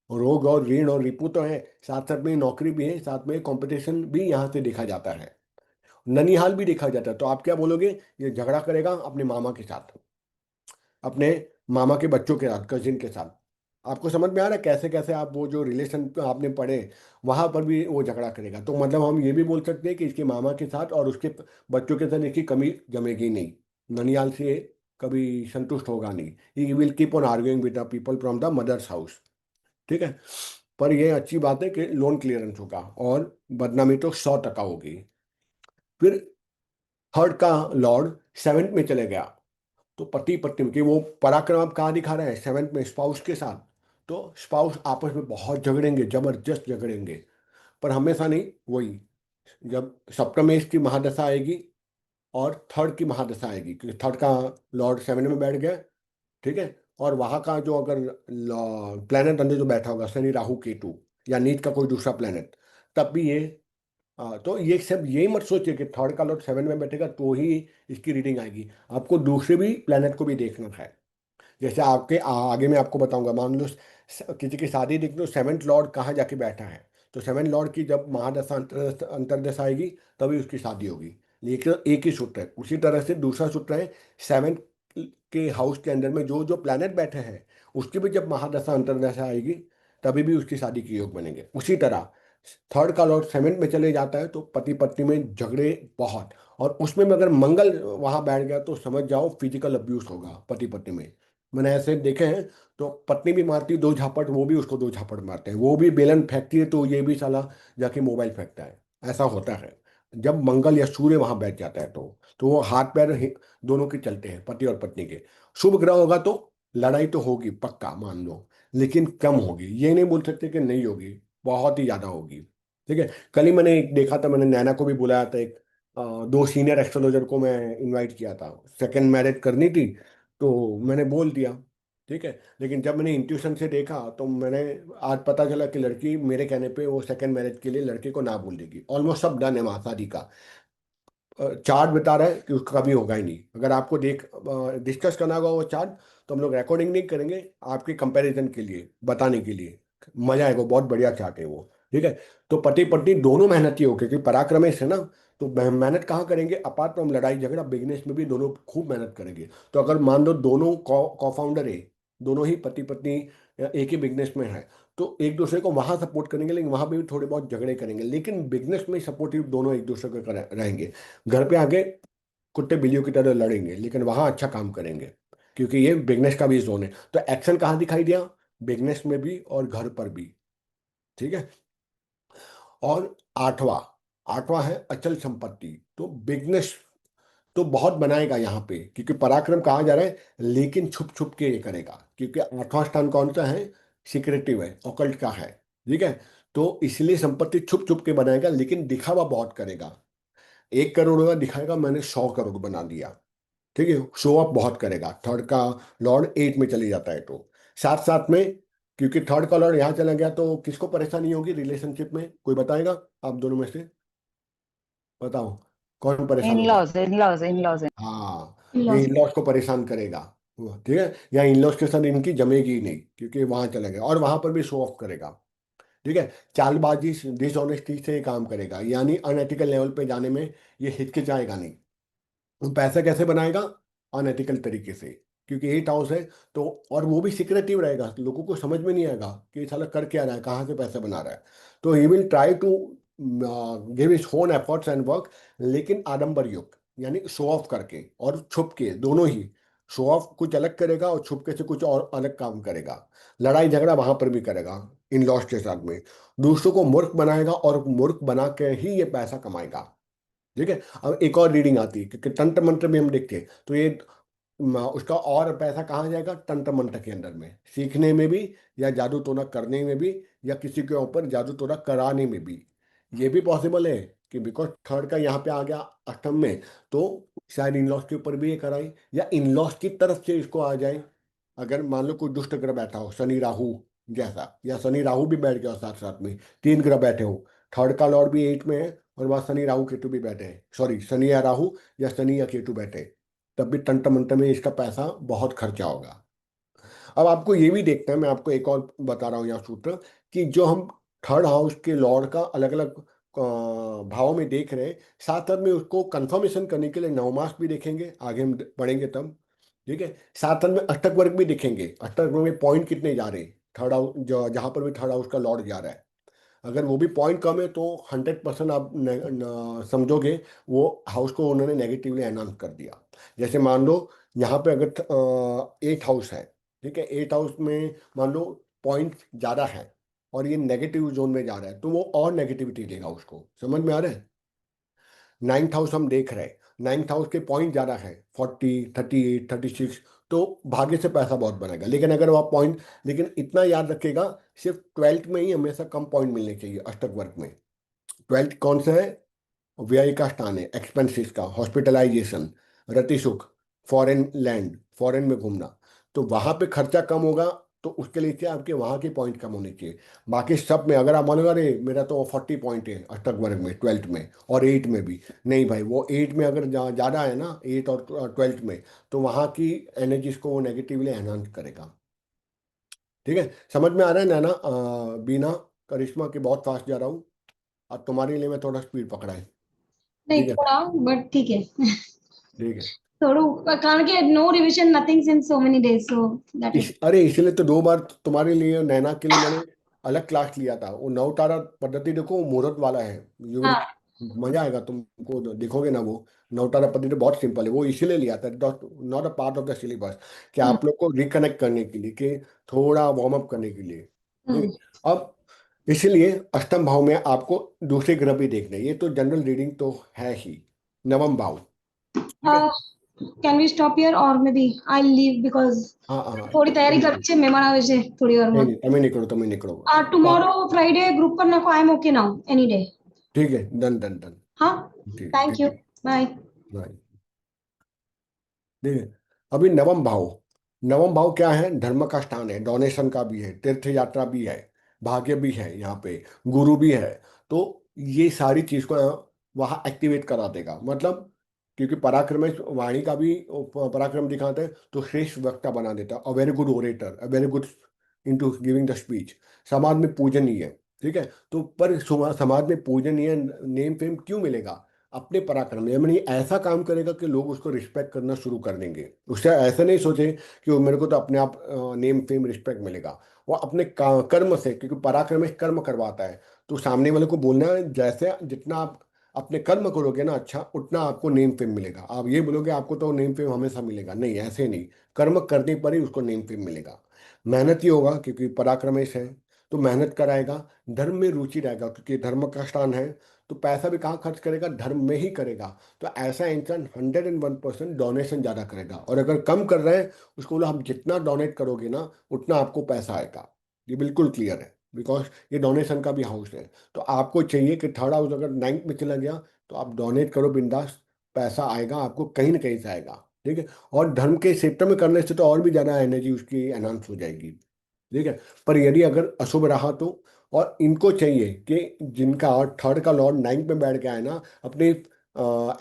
रोग और ऋण और रिपू तो है, साथ साथ में नौकरी भी है, साथ में कंपटीशन भी यहाँ से देखा जाता है, ननिहाल भी देखा जाता है। तो आप क्या बोलोगे, ये झगड़ा करेगा अपने मामा के साथ, अपने मामा के बच्चों के साथ, कजिन के साथ। आपको समझ में आ रहा है कैसे कैसे आप वो जो रिलेशन आपने पढ़े वहां पर भी वो झगड़ा करेगा, तो मतलब हम ये भी बोल सकते हैं कि इसके मामा के साथ और उसके बच्चों के साथ इसकी कमी जमेगी नहीं, ननियाल से कभी संतुष्ट होगा नहीं, he will keep on arguing with the people from the mother's house. ठीक है, पर ये अच्छी बात है कि लोन क्लियरेंस होगा और बदनामी तो 100% होगी। फिर थर्ड का लॉर्ड सेवेंथ में चले गया, तो पति पत्नी की वो पराक्रम आप कहाँ दिखा रहे हैं, सेवेंथ में स्पाउस के साथ। तो स्पाउस आपस में बहुत झगड़ेंगे, जबरदस्त झगड़ेंगे, पर हमेशा नहीं, वही जब सप्तमेश की महादशा आएगी और थर्ड की महादशा आएगी, क्योंकि थर्ड का लॉर्ड सेवन में बैठ गया। ठीक है, और वहां का जो अगर प्लेनेट अंदर जो बैठा होगा शनि राहु केतु या नीच का कोई दूसरा प्लेनेट, तब भी ये तो ये सब यही मत सोचिए कि थर्ड का लॉर्ड सेवन में बैठेगा तो ही इसकी रीडिंग आएगी, आपको दूसरे भी प्लेनेट को भी देखना है। जैसे आपके आगे मैं आपको बताऊंगा, मान लो किसी की शादी देख लो, सेवेंथ लॉर्ड कहाँ जाके बैठा है, तो सेवन लॉर्ड की जब महादशा अंतरदशा आएगी तभी उसकी शादी होगी। लेकिन एक ही सूत्र है, उसी तरह से दूसरा सूत्र है, सेवन के हाउस के अंदर में जो जो प्लैनेट बैठे हैं उसकी भी जब महादशा अंतरदशा आएगी तभी भी उसकी शादी के योग बनेंगे। उसी तरह थर्ड का लॉर्ड सेवन में चले जाता है तो पति पत्नी में झगड़े बहुत, और उसमें भी अगर मंगल वहां बैठ गया तो समझ जाओ फिजिकल अब्यूज होगा पति पत्नी में। मैंने ऐसे देखे हैं, तो पत्नी भी मारती है दो झापट, वो भी उसको दो झापट मारते हैं, वो भी बेलन फेंकती है तो ये भी साला जाके मोबाइल फेंकता है, ऐसा होता है जब मंगल या सूर्य वहां बैठ जाता है तो वो हाथ पैर दोनों के चलते हैं पति और पत्नी के। शुभ ग्रह होगा तो लड़ाई तो होगी पक्का मान लो, लेकिन कम होगी, ये नहीं बोल सकते कि नहीं होगी, बहुत ही ज्यादा होगी। ठीक है, कल ही मैंने एक देखा था, मैंने नैना को भी बुलाया था, एक दो सीनियर एस्ट्रोलॉजर को मैं इनवाइट किया था, सेकंड मैरिज करनी थी तो मैंने बोल दिया। ठीक है, लेकिन जब मैंने इंट्यूशन से देखा तो मैंने आज पता चला कि लड़की मेरे कहने पे वो सेकंड मैरिज के लिए लड़के को ना बोल देगी, ऑलमोस्ट सब डन है वहाँ शादी का। चार्ट बता रहा है कि उसका कभी होगा ही नहीं, अगर आपको डिस्कस करना होगा वो चार्ट तो हम लोग रिकॉर्डिंग नहीं करेंगे, आपके कंपैरिजन के लिए बताने के लिए, मजा आएगा, बहुत बढ़िया चार्ट है वो। ठीक है, तो पति पत्नी दोनों मेहनती हो, क्योंकि पराक्रमेश है ना, तो मेहनत कहाँ करेंगे, अपार्ट फ्रॉम लड़ाई झगड़ा बिजनेस में भी दोनों खूब मेहनत करेंगे। तो अगर मान लो दोनों को फाउंडर है, दोनों ही पति पत्नी एक ही बिजनेस में है, तो एक दूसरे को वहां सपोर्ट करेंगे, लेकिन वहां पे भी थोड़े बहुत झगड़े करेंगे, लेकिन बिजनेस में सपोर्टिव दोनों एक दूसरे को रहेंगे। घर पे आके कुत्ते बिल्लियों की तरह लड़ेंगे, लेकिन वहां अच्छा काम करेंगे, क्योंकि ये बिजनेस का भी जोन है। तो एक्शन कहाँ दिखाई दिया, बिजनेस में भी और घर पर भी। ठीक है, और आठवां, आठवां है अचल संपत्ति। तो बिजनेस तो बहुत बनाएगा यहाँ पे, क्योंकि पराक्रम कहा जा रहा है, लेकिन छुप छुप के ये करेगा, क्योंकि आठवां स्थान कौन सा है, सिक्रेटिव है, ऑकल्ट का है। ठीक है, तो इसलिए संपत्ति छुप छुप के बनाएगा, लेकिन दिखावा बहुत करेगा। 1 करोड़ का दिखाएगा, मैंने 100 करोड़ बना दिया। ठीक है, शो ऑफ बहुत करेगा। थर्ड का लॉर्ड 8 में चले जाता है, तो साथ साथ में, क्योंकि थर्ड का लॉर्ड यहाँ चला गया तो किसको परेशानी होगी रिलेशनशिप में, कोई बताएगा आप दोनों में से? बताओ, कौन परेशान इन होगा? Laws, in laws, in laws. हाँ, ये लॉस। इन-लॉज को परेशान करेगा वो, ठीक है, या इन-लॉज के साथ इनकी जमेगी ही नहीं, क्योंकि वहां चले गए और वहां पर भी शो ऑफ करेगा। ठीक है, चालबाजी डिसऑनेस्टी से ये काम करेगा, यानी अनएथिकल लेवल पे जाने में ये हिचकिचाएगा नहीं। वो पैसा कैसे बनाएगा, अनएथिकल तरीके से, क्योंकि 8 हाउस है तो। और वो भी सिक्रेटिव रहेगा, लोगों को समझ में नहीं आएगा कि ये साला कर क्या रहा है, कहाँ से पैसा बना रहा है। तो he will try to give his own efforts and work, लेकिन आडंबर युक्त, यानी शो ऑफ करके और छुप के, दोनों ही। शो ऑफ कुछ अलग करेगा और छुप के से कुछ और अलग काम करेगा। लड़ाई झगड़ा वहां पर भी करेगा इन लॉस के साथ में। दूसरों को मूर्ख बनाएगा और मूर्ख बना के ही ये पैसा कमाएगा। ठीक है, अब एक और रीडिंग आती है, क्योंकि तंत्र मंत्र में हम देखते हैं तो ये उसका और पैसा कहाँ जाएगा, तंत्र मंत्र के अंदर में, सीखने में भी, या जादू टोना करने में भी, या किसी के ऊपर जादू टोना कराने में भी। ये भी पॉसिबल है कि बिकॉज थर्ड का यहाँ पे आ गया अष्टम में, तो शायद इन लॉस के ऊपर भी ये कराई, या इन लॉस की तरफ से इसको आ जाए। अगर मान लो कोई दुष्ट ग्रह बैठा हो, शनि राहु जैसा, या शनि राहु भी बैठ गया हो साथ साथ में, 3 ग्रह बैठे हो, थर्ड का लॉर्ड भी 8 में है, और वहाँ शनि राहु केतु भी बैठे हैं, सॉरी शनि या राहु, या शनि या केतु बैठे, तब भी तंत्र मंत्र में इसका पैसा बहुत खर्चा होगा। अब आपको ये भी देखना है, मैं आपको एक और बता रहा हूँ यहाँ सूत्र, कि जो हम थर्ड हाउस के लॉर्ड का अलग अलग भाव में देख रहे हैं, साथ साथ में उसको कंफर्मेशन करने के लिए नवमास भी देखेंगे, आगे हम पढ़ेंगे तब। ठीक है, साथ साथ में अष्टक वर्ग भी देखेंगे, अष्टक वर्ग में पॉइंट कितने जा रहे हैं, थर्ड हाउस जो जहाँ पर भी थर्ड हाउस का लॉर्ड जा रहा है, अगर वो भी पॉइंट कम है तो 100% आप समझोगे वो हाउस को उन्होंने नेगेटिवली एनाउंस कर दिया। जैसे मान लो यहाँ पे अगर 8 हाउस है, ठीक है, 8 हाउस में मान लो पॉइंट ज़्यादा है और ये नेगेटिव जोन में जा रहा है, तो वो और नेगेटिविटी देगा उसको, समझ में आ रहा है? 9th हाउस हम देख रहे हैं, 9th हाउस के पॉइंट ज़्यादा है, 40, 38, 36, तो भाग्य से पैसा बहुत बनेगा। लेकिन अगर वो पॉइंट, लेकिन इतना याद रखिएगा, सिर्फ 12th में ही हमेशा कम पॉइंट मिलने चाहिए अष्टक वर्ग में। 12th कौन सा है, व्यय का स्थान है, एक्सपेंसिस का, हॉस्पिटलाइजेशन, रति सुख, फॉरेन लैंड, फॉरेन में घूमना, तो वहां पे खर्चा कम होगा, तो उसके लिए क्या आपके वहां की पॉइंट कम होनी चाहिए। बाकी सब में अगर आप मानोगे अरे मेरा तो 40 पॉइंट है अष्टक वर्ग में 12th में और 8 में भी, नहीं भाई, वो 8 में अगर ज़्यादा है ना, 8 और 12th में, तो वहाँ की एनर्जीज को वो नेगेटिवली एनहांस करेगा। ठीक है, समझ में आ रहा है नैना? बीना, करिश्मा की बहुत फास्ट जा रहा हूँ, अब तुम्हारे लिए मैं थोड़ा स्पीड पकड़ा है। नहीं ठीक है, थोड़ा, बट ठीक है। ठीक है। थोड़ा कारण के no revision nothing since so many days, so that is. अरे इसलिए तो 2 बार तुम्हारे लिए नैना के लिए मैंने अलग क्लास लिया था। वो नवतारा पद्धति देखो, वो मुहूर्त वाला है, यू विल, हाँ। मजा आएगा तुमको, देखोगे ना वो। नवतारा पद्धति बहुत सिंपल है, वो इसीलिए लिया था, not a part of the syllabus, कि हम्म। आप लोग को रिकनेक्ट करने के लिए, कि थोड़ा वार्म अप करने के लिए। ठीक हम्म। है, अब इसलिए अष्टम भाव में आपको दूसरे ग्रह भी देखने हैं। ये तो जनरल रीडिंग तो है ही, नवम भाव। ठीक है, कैन वी स्टॉप हियर और maybe I leave because हाँ हाँ, थोड़ी तैयारी कर છે મહેમાન આવે છે થોડી नहीं વારમાં। नहीं, તમે निकलो तो टुमारो फ्राइडे ग्रुप पर ना को I am okay now any day. ठीक है, डन डन डन। हाँ। ठीक थैंक ठीक यू। है, बाय। right। देखिए, अभी नवम भाव, नवम भाव क्या है, धर्म का स्थान है, डोनेशन का भी है, तीर्थ यात्रा भी है, भाग्य भी है यहाँ पे, गुरु भी है। तो ये सारी चीज को वहाँ एक्टिवेट करा देगा, मतलब क्योंकि पराक्रम में वाणी का भी पराक्रम दिखाते हैं, तो श्रेष्ठ वक्ता बना देता है, a very good orator, a very good into giving the speech, समाज में पूजनीय है। ठीक है, तो पर समाज में पूजनीय नेम फेम क्यों मिलेगा, अपने पराक्रम, यानी ऐसा काम करेगा कि लोग उसको रिस्पेक्ट करना शुरू कर देंगे। उससे ऐसा नहीं सोचे कि वो मेरे को तो अपने आप नेम फेम रिस्पेक्ट मिलेगा, वो अपने कर्म से, क्योंकि पराक्रम एक कर्म करवाता है। तो सामने वाले को बोलना है, जैसे जितना आप अपने कर्म करोगे ना अच्छा, उतना आपको नेम फेम मिलेगा। आप ये बोलोगे आपको तो नेम फेम हमेशा मिलेगा, नहीं, ऐसे नहीं, कर्म करने पर ही उसको नेम फेम मिलेगा। मेहनती होगा क्योंकि पराक्रमेश है, तो मेहनत कराएगा, धर्म में रुचि रहेगा, क्योंकि धर्म का स्थान है, तो पैसा भी कहाँ खर्च करेगा, धर्म में ही करेगा। तो ऐसा इंसान 101% डोनेशन ज़्यादा करेगा। और अगर कम कर रहे हैं, उसको बोला हम जितना डोनेट करोगे ना उतना आपको पैसा आएगा। ये बिल्कुल क्लियर है, बिकॉज ये डोनेशन का भी हाउस है। तो आपको चाहिए कि थर्ड हाउस अगर 9th में चला गया तो आप डोनेट करो बिंदास, पैसा आएगा आपको कहीं ना कहीं से आएगा। ठीक है। और धर्म के क्षेत्र में करने से तो और भी ज़्यादा एनर्जी उसकी एनहांस हो जाएगी। ठीक है। पर यदि अगर अशुभ रहा तो, और इनको चाहिए कि जिनका थर्ड का लॉर्ड 9th में बैठ गया है ना, अपने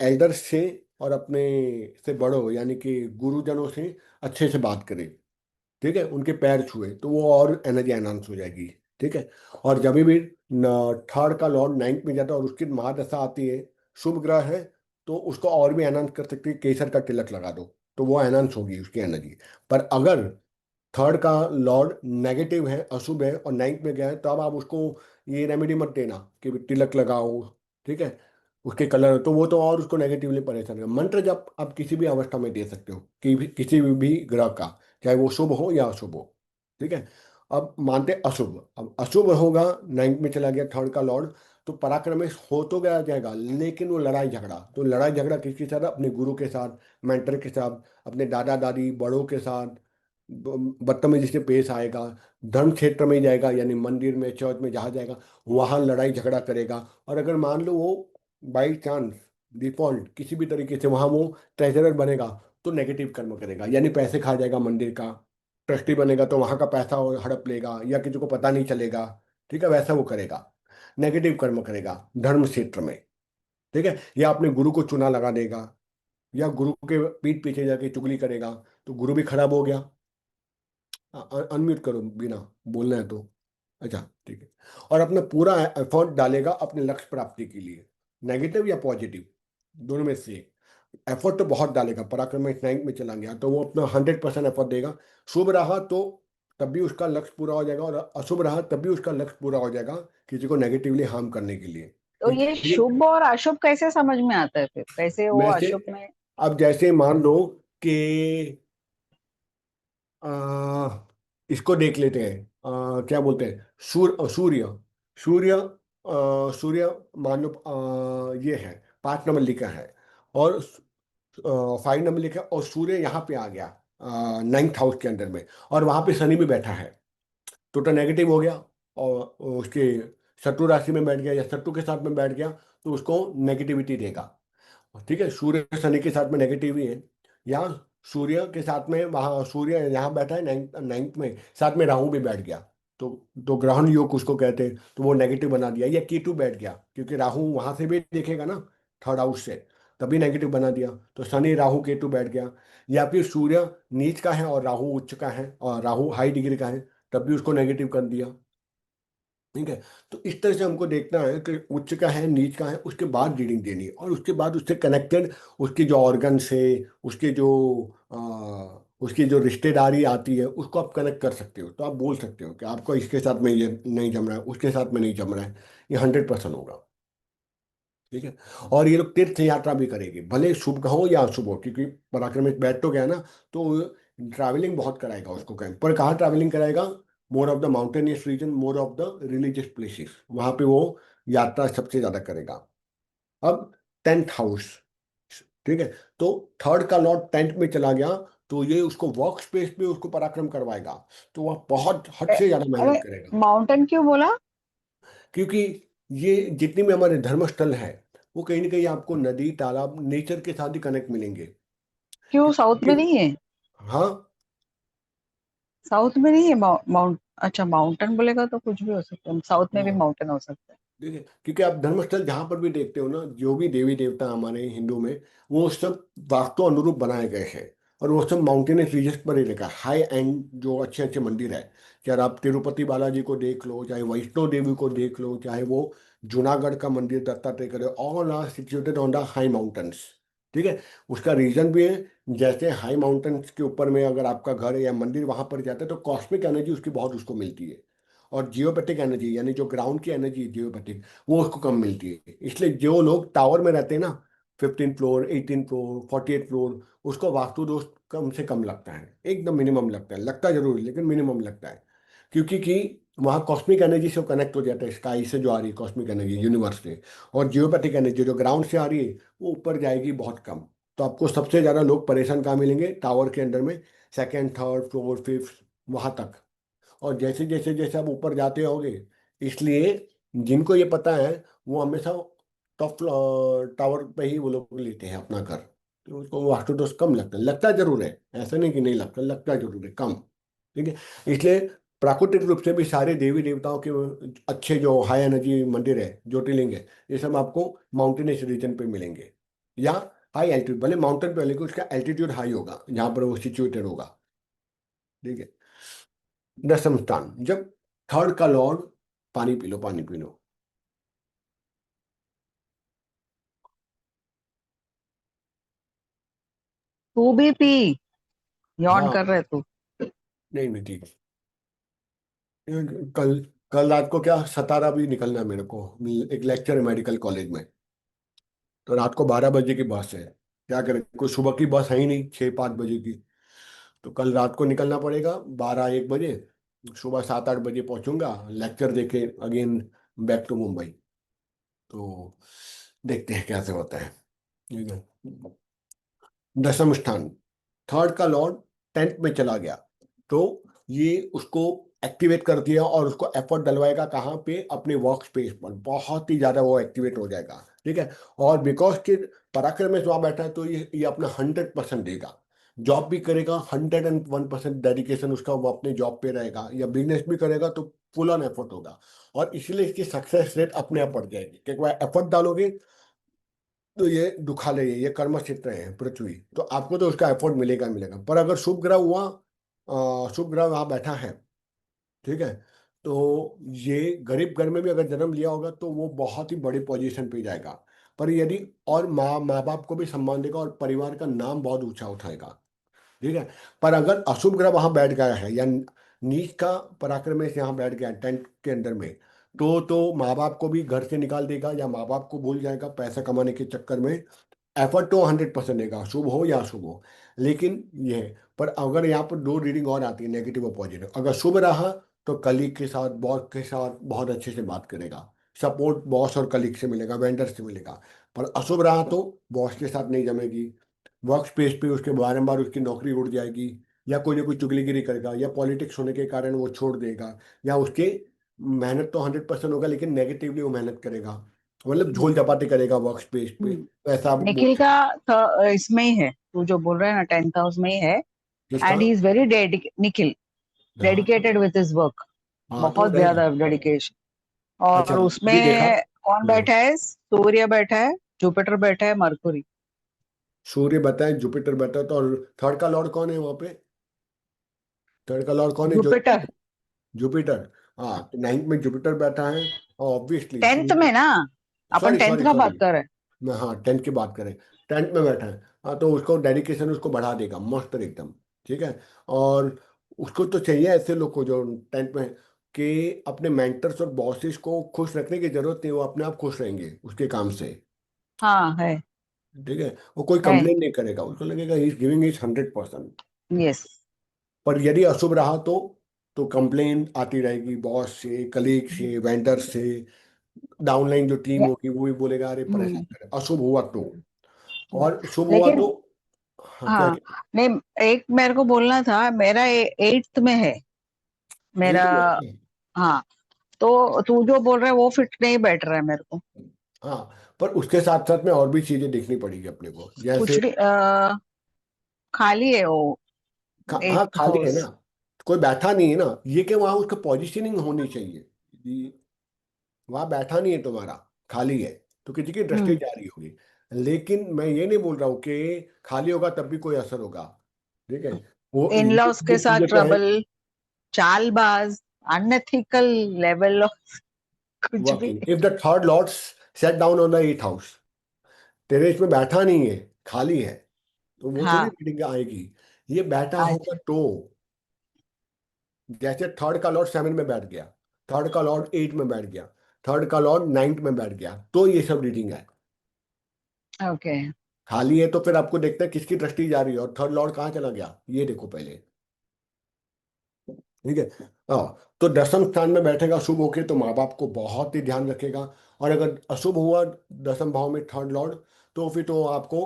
एल्डर्स से और अपने से बड़ों यानी कि गुरुजनों से अच्छे से बात करें। ठीक है। उनके पैर छुए तो वो और एनर्जी एनहांस हो जाएगी। ठीक है। और जब भी थर्ड का लॉर्ड 9th में जाता है और उसकी महादशा आती है, शुभ ग्रह है, तो उसको और भी एनहांस कर सकती है, केसर का तिलक लगा दो तो वो एनहांस होगी उसकी एनर्जी। पर अगर थर्ड का लॉर्ड नेगेटिव है, अशुभ है और 9th में गया है, तो अब आप उसको ये रेमेडी मत देना कि भी तिलक लगाओ। ठीक है। उसके कलर तो वो तो और उसको नेगेटिवली परेशान करेगा। मंत्र जब आप किसी भी अवस्था में दे सकते हो कि किसी भी ग्रह का, चाहे वो शुभ हो या अशुभ हो। ठीक है। अब मानते अशुभ, अब अशुभ होगा, 9th में चला गया थर्ड का लॉर्ड, तो पराक्रमी हो तो गया जाएगा, लेकिन वो लड़ाई झगड़ा, तो लड़ाई झगड़ा किसके साथ, अपने गुरु के साथ, मेंटर के साथ, अपने दादा दादी बड़ों के साथ बदतमीजी से पेश आएगा। धर्म क्षेत्र में जाएगा यानी मंदिर में, चर्च में जहाँ जाएगा वहाँ लड़ाई झगड़ा करेगा। और अगर मान लो वो बाई चांस डिफॉल्ट किसी भी तरीके से वहाँ वो ट्रेजरर बनेगा, तो नेगेटिव कर्म करेगा, यानी पैसे खा जाएगा मंदिर का। ट्रस्टी बनेगा तो वहाँ का पैसा वो हड़प लेगा या किसी को पता नहीं चलेगा। ठीक है, वैसा वो करेगा, नेगेटिव कर्म करेगा धर्म क्षेत्र में। ठीक है। या अपने गुरु को चूना लगा देगा, या गुरु के पीठ पीछे जाके चुगली करेगा, तो गुरु भी खराब हो गया। अनम्यूट करो बिना बोलना है तो। अच्छा ठीक है। और अपना पूरा एफर्ट डालेगा अपने लक्ष्य प्राप्ति के लिए, नेगेटिव या पॉजिटिव दोनों में से। एफर्ट तो बहुत डालेगा, पराक्रम में रैंक में चला गया तो वो अपना 100% एफर्ट देगा। शुभ रहा तो तब भी उसका लक्ष्य पूरा हो जाएगा, और अशुभ रहा तब भी उसका लक्ष्य पूरा हो जाएगा, किसी को नेगेटिवली हार्म करने के लिए। तो ठीक ये ये शुभ और अशुभ कैसे समझ में आता है, फिर कैसे वो मैं से, अशुभ में? अब जैसे मान लो कि आ, इसको देख लेते हैं, क्या बोलते हैं, सूर्य सूर्य सूर्य मान लो ये है 5 नंबर लिखा है, और 5 नंबर लिखा है, और सूर्य यहाँ पे आ गया 9th हाउस के अंदर में, और वहाँ पे शनि भी बैठा है, तो नेगेटिव हो गया। और उसके शत्रु राशि में बैठ गया या शत्रु के साथ में बैठ गया, तो उसको नेगेटिविटी देगा। ठीक है। सूर्य शनि के साथ में नेगेटिव ही है। यहाँ सूर्य के साथ में, वहाँ सूर्य यहाँ बैठा है 9th में, साथ में राहु भी बैठ गया, तो ग्रहण योग उसको कहते हैं, तो वो नेगेटिव बना दिया। या केतु बैठ गया, क्योंकि राहु वहां से भी देखेगा ना, थर्ड हाउस से, तभी नेगेटिव बना दिया। तो शनि राहु केतु बैठ गया। या फिर सूर्य नीच का है और राहु उच्च का है, और राहु हाई डिग्री का है, तब भी उसको नेगेटिव कर दिया। ठीक है। तो इस तरह से हमको देखना है कि उच्च का है नीच का है, उसके बाद रीडिंग देनी है, और उसके बाद उससे कनेक्टेड उसके जो ऑर्गन्स है, उसके जो उसकी जो रिश्तेदारी आती है, उसको आप कनेक्ट कर सकते हो। तो आप बोल सकते हो कि आपको इसके साथ में ये नहीं जम रहा है, उसके साथ में नहीं जम रहा है, ये 100% होगा। ठीक है। और ये लोग तीर्थ यात्रा भी करेंगे, भले शुभ हो या अशुभ हो, क्योंकि पराक्रम में बैठ तो गया ना, तो ट्रैवलिंग बहुत कराएगा उसको कहीं पर। कहाँ ट्रैवलिंग कराएगा, more of the mountainous region, more of the religious places, वहां पे वो यात्रा सबसे ज्यादा करेगा। अब 10th हाउस, ठीक है, तो थर्ड का लॉर्ड 10th में चला गया, तो ये उसको वर्क स्पेस पे उसको पराक्रम करवाएगा, तो वह बहुत हद अ- से ज्यादा अरे, मेहनत करेगा। माउंटेन क्यों बोला? क्योंकि ये जितने भी हमारे धर्मस्थल है, वो कहीं ना कहीं आपको नदी तालाब नेचर के साथ ही कनेक्ट मिलेंगे। क्यों साउथ में क्योंकि नहीं है? हाँ, साउथ में नहीं है माउंट? अच्छा, माउंटेन बोलेगा तो कुछ भी हो सकता है, साउथ में भी हाँ, माउंटेन हो सकता है। देखिए, क्योंकि आप धर्मस्थल जहाँ पर भी देखते हो ना, जो भी देवी देवता हमारे हिंदू में, वो सब वास्तु अनुरूप बनाए गए हैं, और वो सब माउंटेनियस रीजन पर ही रखा है। हाई एंड जो अच्छे अच्छे मंदिर है, चाहे आप तिरुपति बालाजी को देख लो, चाहे वैष्णो देवी को देख लो, चाहे वो जूनागढ़ का मंदिर दत्तात्रेय करे, all are situated on the high mountains. ठीक है। उसका रीजन भी है, जैसे हाई माउंटेन्स के ऊपर में अगर आपका घर है या मंदिर वहां पर जाता है, तो कॉस्मिक एनर्जी उसकी बहुत उसको मिलती है। और जियोपैथिक एनर्जी यानी जो ग्राउंड की एनर्जी जियोपैथिक, वो उसको कम मिलती है। इसलिए जो लोग टावर में रहते हैं ना, 15 फ्लोर, 18 फ्लोर, 48 फ्लोर, उसको वास्तु दोष कम से कम लगता है, एकदम मिनिमम लगता है, लगता जरूर है, लेकिन मिनिमम लगता है। क्योंकि कि वहाँ कॉस्मिक एनर्जी से कनेक्ट हो जाता है, स्काई से जो आ रही है कॉस्मिक एनर्जी यूनिवर्स से, और जियोपैथिक एनर्जी जो ग्राउंड से आ रही है वो ऊपर जाएगी बहुत कम। तो आपको सबसे ज़्यादा लोग परेशान कहाँ मिलेंगे? टावर के अंदर में, सेकेंड थर्ड फोर्थ फिफ्थ, वहाँ तक। और जैसे जैसे जैसे आप ऊपर जाते होगे, इसलिए जिनको ये पता है वो हमेशा टॉप टावर पे ही वो लोग लेते हैं अपना घर। तो उसको वास्तु दोष कम लगता है, लगता जरूर है, ऐसा नहीं कि नहीं लगता, लगता जरूर है कम। ठीक है, इसलिए प्राकृतिक रूप से भी सारे देवी देवताओं के अच्छे जो हाई एनर्जी मंदिर है, ज्योतिर्लिंग है, ये सब आपको माउंटेनियस रीजन पे मिलेंगे, या हाई एल्टीट्यूड, भले माउंटेन पे, लेकिन उसका एल्टीट्यूड हाई होगा जहाँ पर वो सिचुएटेड होगा। ठीक है। दसम स्थान, जब थर्ड का लॉर्ड, पानी पी लो, पानी पी लो। तू भी पी, यौन हाँ, कर रहे तू। नहीं नहीं ठीक है। कल कल रात को क्या सतारा भी निकलना है मेरे को, एक लेक्चर है मेडिकल कॉलेज में। तो रात को 12 बजे की बस है, क्या करें, कोई सुबह की बस है ही नहीं 6-5 बजे की। तो कल रात को निकलना पड़ेगा 12-1 बजे, सुबह 7-8 बजे पहुंचूंगा, लेक्चर देके अगेन बैक टू मुंबई। तो देखते हैं कैसे होता है। ठीक है। दसम स्थान, थर्ड का लॉर्ड 10th में चला गया, तो ये उसको एक्टिवेट कर दिया और उसको एफर्ट डलवाएगा कहाँ पे? अपने वर्क स्पेस पर, बहुत ही ज्यादा वो एक्टिवेट हो जाएगा। ठीक है। और बिकॉज के पराक्रम में जो वहाँ बैठा है, तो ये अपना 100% देगा। जॉब भी करेगा, 101% डेडिकेशन उसका, वो अपने जॉब पे रहेगा, या बिजनेस भी करेगा तो फुल ऑन एफर्ट होगा। और इसलिए इसकी सक्सेस रेट अपने आप बढ़ जाएगी, क्योंकि वह एफर्ट डालोगे तो ये दुखालय है, ये कर्म क्षेत्र है पृथ्वी, तो आपको तो उसका एफर्ट मिलेगा ही मिलेगा। पर अगर शुभ ग्रह हुआ, शुभ ग्रह वहाँ बैठा है, ठीक है, तो ये गरीब घर में भी अगर जन्म लिया होगा तो वो बहुत ही बड़ी पोजीशन पे जाएगा। पर यदि, और माँ माँ बाप को भी सम्मान देगा और परिवार का नाम बहुत ऊंचा उठाएगा। ठीक है। पर अगर अशुभ ग्रह वहां बैठ गया है, या नीच का पराक्रम से यहाँ बैठ गया टेंट के अंदर में, तो माँ बाप को भी घर से निकाल देगा, या माँ बाप को भूल जाएगा पैसा कमाने के चक्कर में। एफर्ट तो 100% देगा, शुभ हो या अशुभ हो। लेकिन ये है, पर अगर यहाँ पर दो रीडिंग और आती है, नेगेटिव और पॉजिटिव। अगर शुभ रहा तो कलीग के साथ, बॉस के साथ बहुत अच्छे से बात करेगा, सपोर्ट बॉस और कलीग से मिलेगा, वेंडर से मिलेगा। पर अशुभ रहा तो बॉस के साथ नहीं जमेगी, वर्क स्पेस पे उसके बारंबार उसकी नौकरी उड़ जाएगी, या कोई ना कोई चुगलीगिरी करेगा, या पॉलिटिक्स होने के कारण वो छोड़ देगा, या उसके मेहनत तो 100% होगा लेकिन नेगेटिवली वो मेहनत करेगा, मतलब झोल झापाटी करेगा वर्क स्पेस पे। हम्म। तो ऐसा आप बोल निखिल सकते का इसमें ही है, तू जो बोल रहा है ना, 10th हाउस में ही है। हैं। किसका? And he is very Nikhil हाँ डेडिकेटेड विथ हिज वर्क, हाँ, तो बहुत रहेगा। ज्यादा डेडिकेशन। अच्छा, और ये देखा। उसमें कौन हाँ, बैठा है? सूर्य बैठा है, जुपिटर बैठा है, मरकुरी। सूर्य बताए, जुपिटर बताए, तो और थर्ड का लॉर्ड कौन है वहां पे? थर्ड का लॉर्ड कौन है जो? Jupiter Jupiter. हाँ, तो 9th में जुपिटर बैठा है, और ऑब्वियसली 10th में ना, अपन सॉरी 10th सॉरी का सॉरी, बात कर रहे हैं। मैं हाँ 10th की बात करें, 10th में बैठा है। हाँ, तो उसको डेडिकेशन उसको बढ़ा देगा मस्त एकदम। ठीक है। और उसको तो चाहिए ऐसे लोग को जो 10th में, कि अपने मेंटर्स और बॉसेस को खुश रखने की जरूरत नहीं, वो अपने आप खुश रहेंगे उसके काम से। हाँ है। ठीक है। वो कोई है। कंप्लेन नहीं करेगा, उसको लगेगा he is giving is 100%। Yes. पर यदि अशुभ रहा तो कंप्लेन आती रहेगी बॉस से, कलीग से, वेंडर से, डाउनलाइन जो टीम होगी वो भी बोलेगा अरे परेशान करे। अशुभ हुआ तो, और शुभ हुआ लेकिन तो, हाँ क्या हाँ, क्या? नहीं, एक मेरे को बोलना था, मेरा 8th में है मेरा। 8th में है। हाँ, तो तू जो बोल रहा है वो फिट नहीं बैठ रहा है मेरे को। हाँ, पर उसके साथ साथ में और भी चीजें देखनी पड़ेगी अपने को, कुछ जैसे भी खाली है वो हाँ 8th खाली है हाउस। ना, कोई बैठा नहीं है ना, ये कि वहां उसका पोजिशनिंग होनी चाहिए। वहां बैठा नहीं है तुम्हारा, खाली है, तो किसी की दृष्टि हम्म। जा रही होगी। लेकिन मैं ये नहीं बोल रहा हूँ कि खाली होगा तब भी कोई असर होगा। ठीक है। वो इन ये लॉज के साथ चीजें क्या है, trouble, Chaalbaaz, unethical level of कुछ भी। Working if the third Lord set down on the 8th house, तेरे इसमें बैठा नहीं है, खाली है, तो वो थोड़ी हाँ। रीडिंग आएगी। ये बैठा होगा अच्छा। तो, जैसे थर्ड का लॉर्ड 7 में बैठ गया, थर्ड का लॉर्ड 8 में बैठ गया, थर्ड का लॉर्ड 9th में बैठ गया, तो ये सब रीडिंग है। ओके। खाली है तो फिर आपको देखते हैं किसकी दृष्टि जा रही है, और थर्ड लॉर्ड कहाँ चला गया, ये देखो पहले। ठीक है। हाँ, तो दसम स्थान में बैठेगा शुभ होके तो माँ बाप को बहुत ही ध्यान रखेगा। और अगर अशुभ हुआ दसम भाव में थर्ड लॉर्ड, तो फिर तो आपको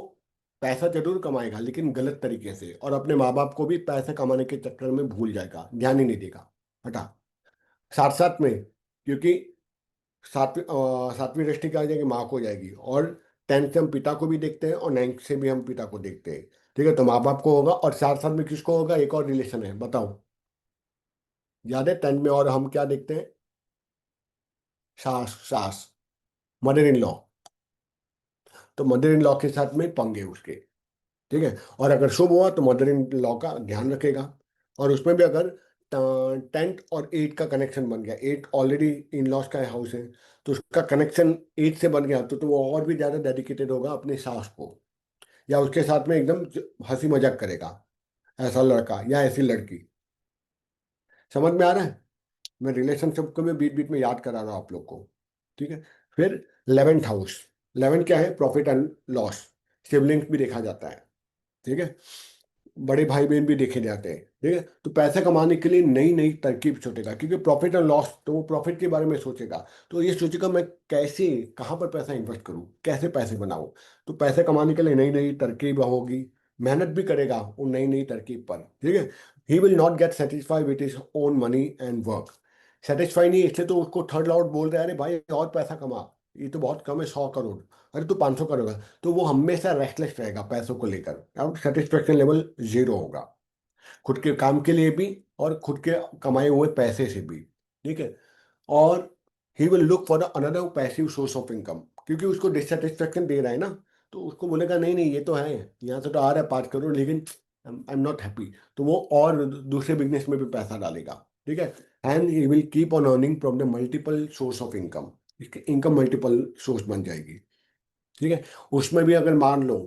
पैसा जरूर कमाएगा लेकिन गलत तरीके से, और अपने माँ बाप को भी पैसा कमाने के चक्कर में भूल जाएगा, ध्यान ही नहीं देगा। हटा। साथ साथ में, क्योंकि सातवीं दृष्टि क्या आ जाएगी, माँ को हो जाएगी, और 10th से हम पिता को भी देखते हैं और 9th से भी हम पिता को देखते हैं। ठीक है, तो माँ बाप को होगा, और साथ साथ में किसको होगा, एक और रिलेशन है, बताओ। याद है 10th में और हम क्या देखते हैं, सास सास, मदर इन लॉ। तो मदर इन लॉ के साथ में पंगे उसके। ठीक है, और अगर शुभ हुआ तो मदर इन लॉ का ध्यान रखेगा। और उसमें भी अगर 10th और 8 का कनेक्शन बन गया, 8 ऑलरेडी इन लॉज का हाउस है, तो उसका कनेक्शन 8 से बन गया, तो वो और भी ज्यादा डेडिकेटेड होगा अपने सास को, या उसके साथ में एकदम हंसी मजाक करेगा, ऐसा लड़का या ऐसी लड़की। समझ में आ रहा है? मैं रिलेशनशिप को भी बीच बीच में याद करा रहा हूँ आप लोग को। ठीक है। फिर 11th हाउस, 11 क्या है, प्रॉफिट एंड लॉस, सिबलिंग्स भी देखा जाता है। ठीक है, बड़े भाई बहन भी देखे जाते हैं। ठीक है, तो पैसा कमाने के लिए नई नई तरकीब सोचेगा, क्योंकि प्रॉफिट एंड लॉस, तो वो प्रॉफिट के बारे में सोचेगा। तो ये सोचेगा मैं कैसे, कहाँ पर पैसा इन्वेस्ट करूँ, कैसे पैसे बनाऊँ। तो पैसे कमाने के लिए नई नई तरकीब होगी, मेहनत भी करेगा उन नई नई तरकीब पर। ठीक है। He will not gate satisfy with his own money and work. Satisfy नहीं, इसलिए तो उसको थर्ड लॉर्ड बोल रहे हैं, अरे भाई और पैसा कमा, ये तो बहुत कम है, 100 करोड़, अरे तू 500 करोड़। तो वो हमेशा रेस्टलेस रहेगा पैसों को लेकर, और सेटिस्फेक्शन लेवल जीरो होगा, खुद के काम के लिए भी और खुद के कमाए हुए पैसे से भी। ठीक है। और he will look for another passive source of income, क्योंकि उसको डिससेटिस्फेक्शन दे रहा है ना, तो उसको बोलेगा नहीं नहीं ये तो है, यहाँ से तो आ रहा है 5 करोड़, लेकिन आई एम नॉट हैप्पी, तो वो और दूसरे बिजनेस में भी पैसा डालेगा। ठीक है। And he will keep on earning from the multiple source of income, इसकी इनकम मल्टीपल सोर्स बन जाएगी। ठीक है। उसमें भी अगर मान लो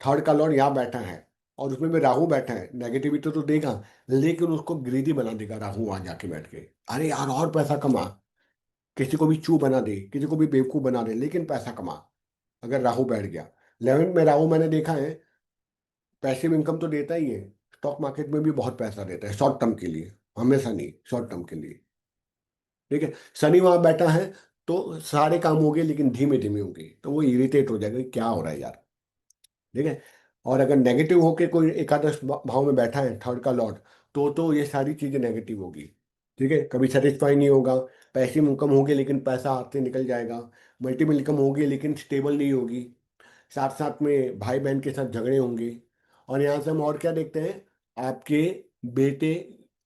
थर्ड का लॉर्ड यहाँ बैठा है, और उसमें भी राहु बैठा है, नेगेटिविटी तो देगा, लेकिन उसको ग्रीडी बना देगा राहु वहां जाके बैठ के, अरे यार और पैसा कमा, किसी को भी चू बना दे, किसी को भी बेवकूफ बना दे, लेकिन पैसा कमा। अगर राहु बैठ गया 11th में, राहु मैंने देखा है पैसिव इनकम तो देता ही है, स्टॉक मार्केट में भी बहुत पैसा देता है शॉर्ट टर्म के लिए, हमेशा नहीं, शॉर्ट टर्म के लिए। ठीक है। शनि वहां बैठा है, तो सारे काम हो गए लेकिन धीमे धीमे होंगे, तो वो इरिटेट हो जाएगा कि क्या हो रहा है यार। ठीक है। और अगर नेगेटिव होके कोई एकादश भाव में बैठा है थर्ड का लॉर्ड, तो ये सारी चीजें नेगेटिव होगी। ठीक है, कभी सेटिस्फाई नहीं होगा, पैसिव इनकम होगी लेकिन पैसा हाथ से निकल जाएगा, मल्टीपल इनकम होगी लेकिन स्टेबल नहीं होगी, साथ साथ में भाई बहन के साथ झगड़े होंगे। और यहाँ से हम और क्या देखते हैं, आपके बेटे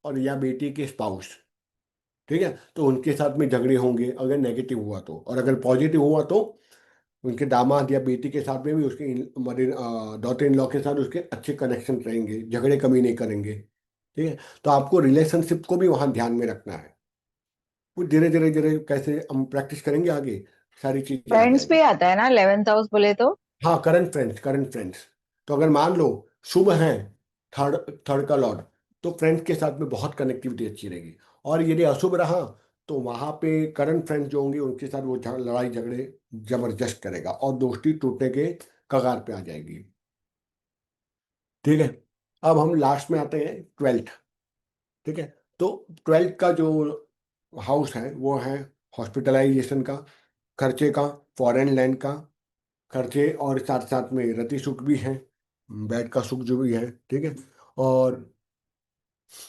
और या बेटी के स्पाउस। ठीक है, तो उनके साथ में झगड़े होंगे अगर नेगेटिव हुआ तो, और अगर पॉजिटिव हुआ तो उनके दामाद या बेटी के साथ में भी उसके मदर डॉटर इन लॉ के साथ उसके अच्छे कनेक्शन रहेंगे, झगड़े कमी नहीं करेंगे। ठीक है, तो आपको रिलेशनशिप को भी वहां ध्यान में रखना है। वो धीरे धीरे धीरे कैसे हम प्रैक्टिस करेंगे आगे, सारी चीजें आ फ्रेंड्स जाएगी। पे आता है ना 11th हाउस बोले तो। हाँ, करंट फ्रेंड्स, करंट फ्रेंड्स। तो अगर मान लो शुभ है थर्ड थर्ड का लॉर्ड, तो फ्रेंड्स के साथ में बहुत कनेक्टिविटी अच्छी रहेगी। और यदि अशुभ रहा, तो वहां पे करंट फ्रेंड्स जो होंगे उनके साथ वो लड़ाई झगड़े जबरदस्त करेगा, और दोस्ती टूटने के कगार पे आ जाएगी। ठीक है। अब हम लास्ट में आते हैं 12th। ठीक है, तो 12th का जो हाउस है वो है हॉस्पिटलाइजेशन का, खर्चे का, फॉरेन लैंड का खर्चे, और साथ साथ में रति सुख भी है, बेड का सुख जो भी है। ठीक है। और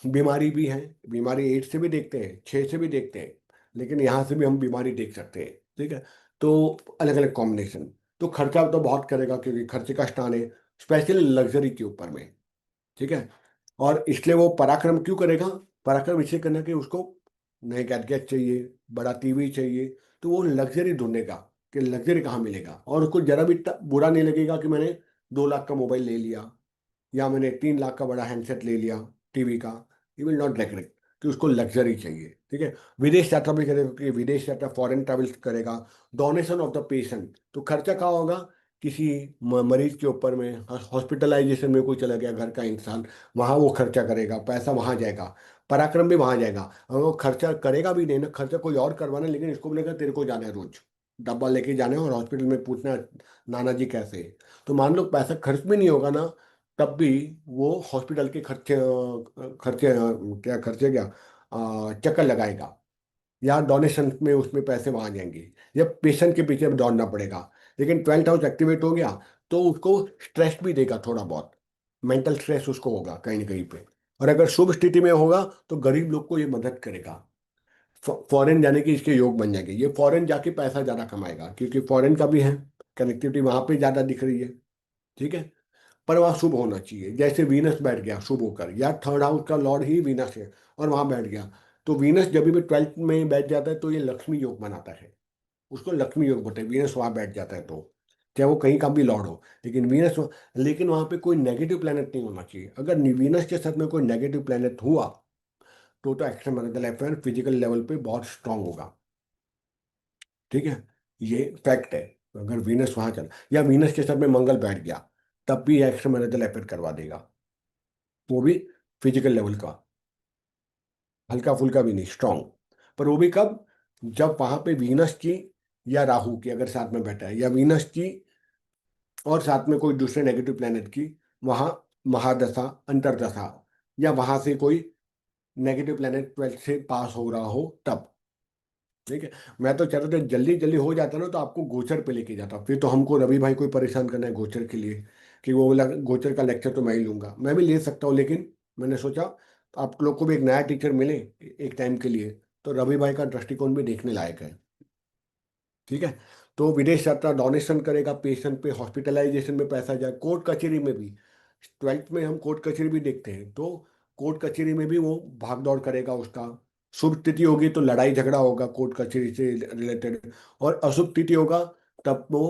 बीमारी भी है, बीमारी 8 से भी देखते हैं, 6 से भी देखते हैं, लेकिन यहाँ से भी हम बीमारी देख सकते हैं। ठीक है, तो अलग अलग कॉम्बिनेशन। तो खर्चा तो बहुत करेगा, क्योंकि खर्चे का स्थान है स्पेशली लग्जरी के ऊपर में। ठीक है, और इसलिए वो पराक्रम क्यों करेगा, पराक्रम इसलिए करना कि उसको नए गैजेट चाहिए, बड़ा टीवी चाहिए, तो वो लग्जरी ढूंढेगा कि लग्जरी कहाँ मिलेगा, और उसको जरा भी बुरा नहीं लगेगा कि मैंने 2 लाख का मोबाइल ले लिया, या मैंने 3 लाख का बड़ा हैंडसेट ले लिया टीवी का। ही विल नॉट रेग्रेट कि उसको लग्जरी चाहिए। ठीक है, विदेश यात्रा भी करेगा, कि विदेश यात्रा फॉरेन ट्रैवल करेगा। डोनेशन ऑफ द पेशेंट, तो खर्चा कहाँ होगा, किसी मरीज के ऊपर में, हॉस्पिटलाइजेशन में कोई चला गया घर का इंसान, वहाँ वो खर्चा करेगा, पैसा वहाँ जाएगा, पराक्रम भी वहाँ जाएगा। और वो खर्चा करेगा भी नहीं ना, खर्चा कोई और करवाना, लेकिन इसको बोलेगा तेरे को जाना है रोज, डब्बा लेके जाना है और हॉस्पिटल में पूछना है, नाना जी कैसे हैं?" तो मान लो पैसा खर्च भी नहीं होगा ना, तब भी वो हॉस्पिटल के खर्चे खर्चे क्या खर्चे क्या चक्कर लगाएगा, या डोनेशन में उसमें पैसे वहां जाएंगे, या पेशेंट के पीछे दौड़ना पड़ेगा। लेकिन 12th हाउस एक्टिवेट हो गया तो उसको स्ट्रेस भी देगा थोड़ा बहुत, मेंटल स्ट्रेस उसको होगा कहीं ना कहीं पे। और अगर शुभ स्थिति में होगा तो गरीब लोग को ये मदद करेगा, फॉरेन जाने की इसके योग बन जाएंगे, ये फॉरेन जाके पैसा ज्यादा कमाएगा क्योंकि फॉरेन का भी है, कनेक्टिविटी वहां पे ज्यादा दिख रही है। ठीक है, पर वहाँ शुभ होना चाहिए। जैसे वीनस बैठ गया शुभ होकर, या 3rd हाउस का लॉर्ड ही वीनस है और वहां बैठ गया, तो वीनस जब भी 12th में बैठ जाता है तो ये लक्ष्मी योग बनाता है, उसको लक्ष्मी योग बोलते हैं। वीनस वहां बैठ जाता है तो चाहे वो कहीं का भी लॉर्ड हो, लेकिन वीनस, लेकिन वहां पे कोई नेगेटिव प्लेनेट नहीं होना चाहिए। अगर वीनस के साथ में कोई नेगेटिव प्लेनेट हुआ तो extra marital affair physical level पे बहुत स्ट्रांग होगा। ठीक है, ये फैक्ट है। अगर वीनस वहां चला या वीनस के साथ में मंगल बैठ गया तब भी एक्स्ट्रा मैरिटल अफेयर करवा देगा, वो भी फिजिकल लेवल का, हल्का फुल्का भी नहीं, स्ट्रांग। पर वो भी कब, जब वहां पे वीनस की या राहु की अगर साथ में बैठा है, या वीनस की और साथ में कोई दूसरे नेगेटिव प्लेनेट की वहां महादशा अंतरदशा, या वहां से कोई नेगेटिव प्लेनेट 12th से पास हो रहा हो तब। ठीक है, मैं तो चाहता था जल्दी जल्दी हो जाता ना तो आपको गोचर पे लेके जाता, फिर तो हमको रवि भाई को ही परेशान करना है गोचर के लिए, कि वो बोला गोचर का लेक्चर तो मैं ही लूंगा, मैं भी ले सकता हूँ, लेकिन मैंने सोचा आप लोग को भी एक नया टीचर मिले एक टाइम के लिए, तो रवि भाई का दृष्टिकोण भी देखने लायक है। ठीक है, तो विदेश यात्रा डोनेशन करेगा, पेशेंट पे हॉस्पिटलाइजेशन में पैसा जाए, कोर्ट कचहरी में भी, 12th में हम कोर्ट कचहरी भी देखते हैं, तो कोर्ट कचहरी में भी वो भाग दौड़ करेगा उसका। शुभ तिथि होगी तो लड़ाई झगड़ा होगा कोर्ट कचहरी से रिलेटेड, और अशुभ तिथि होगा तब वो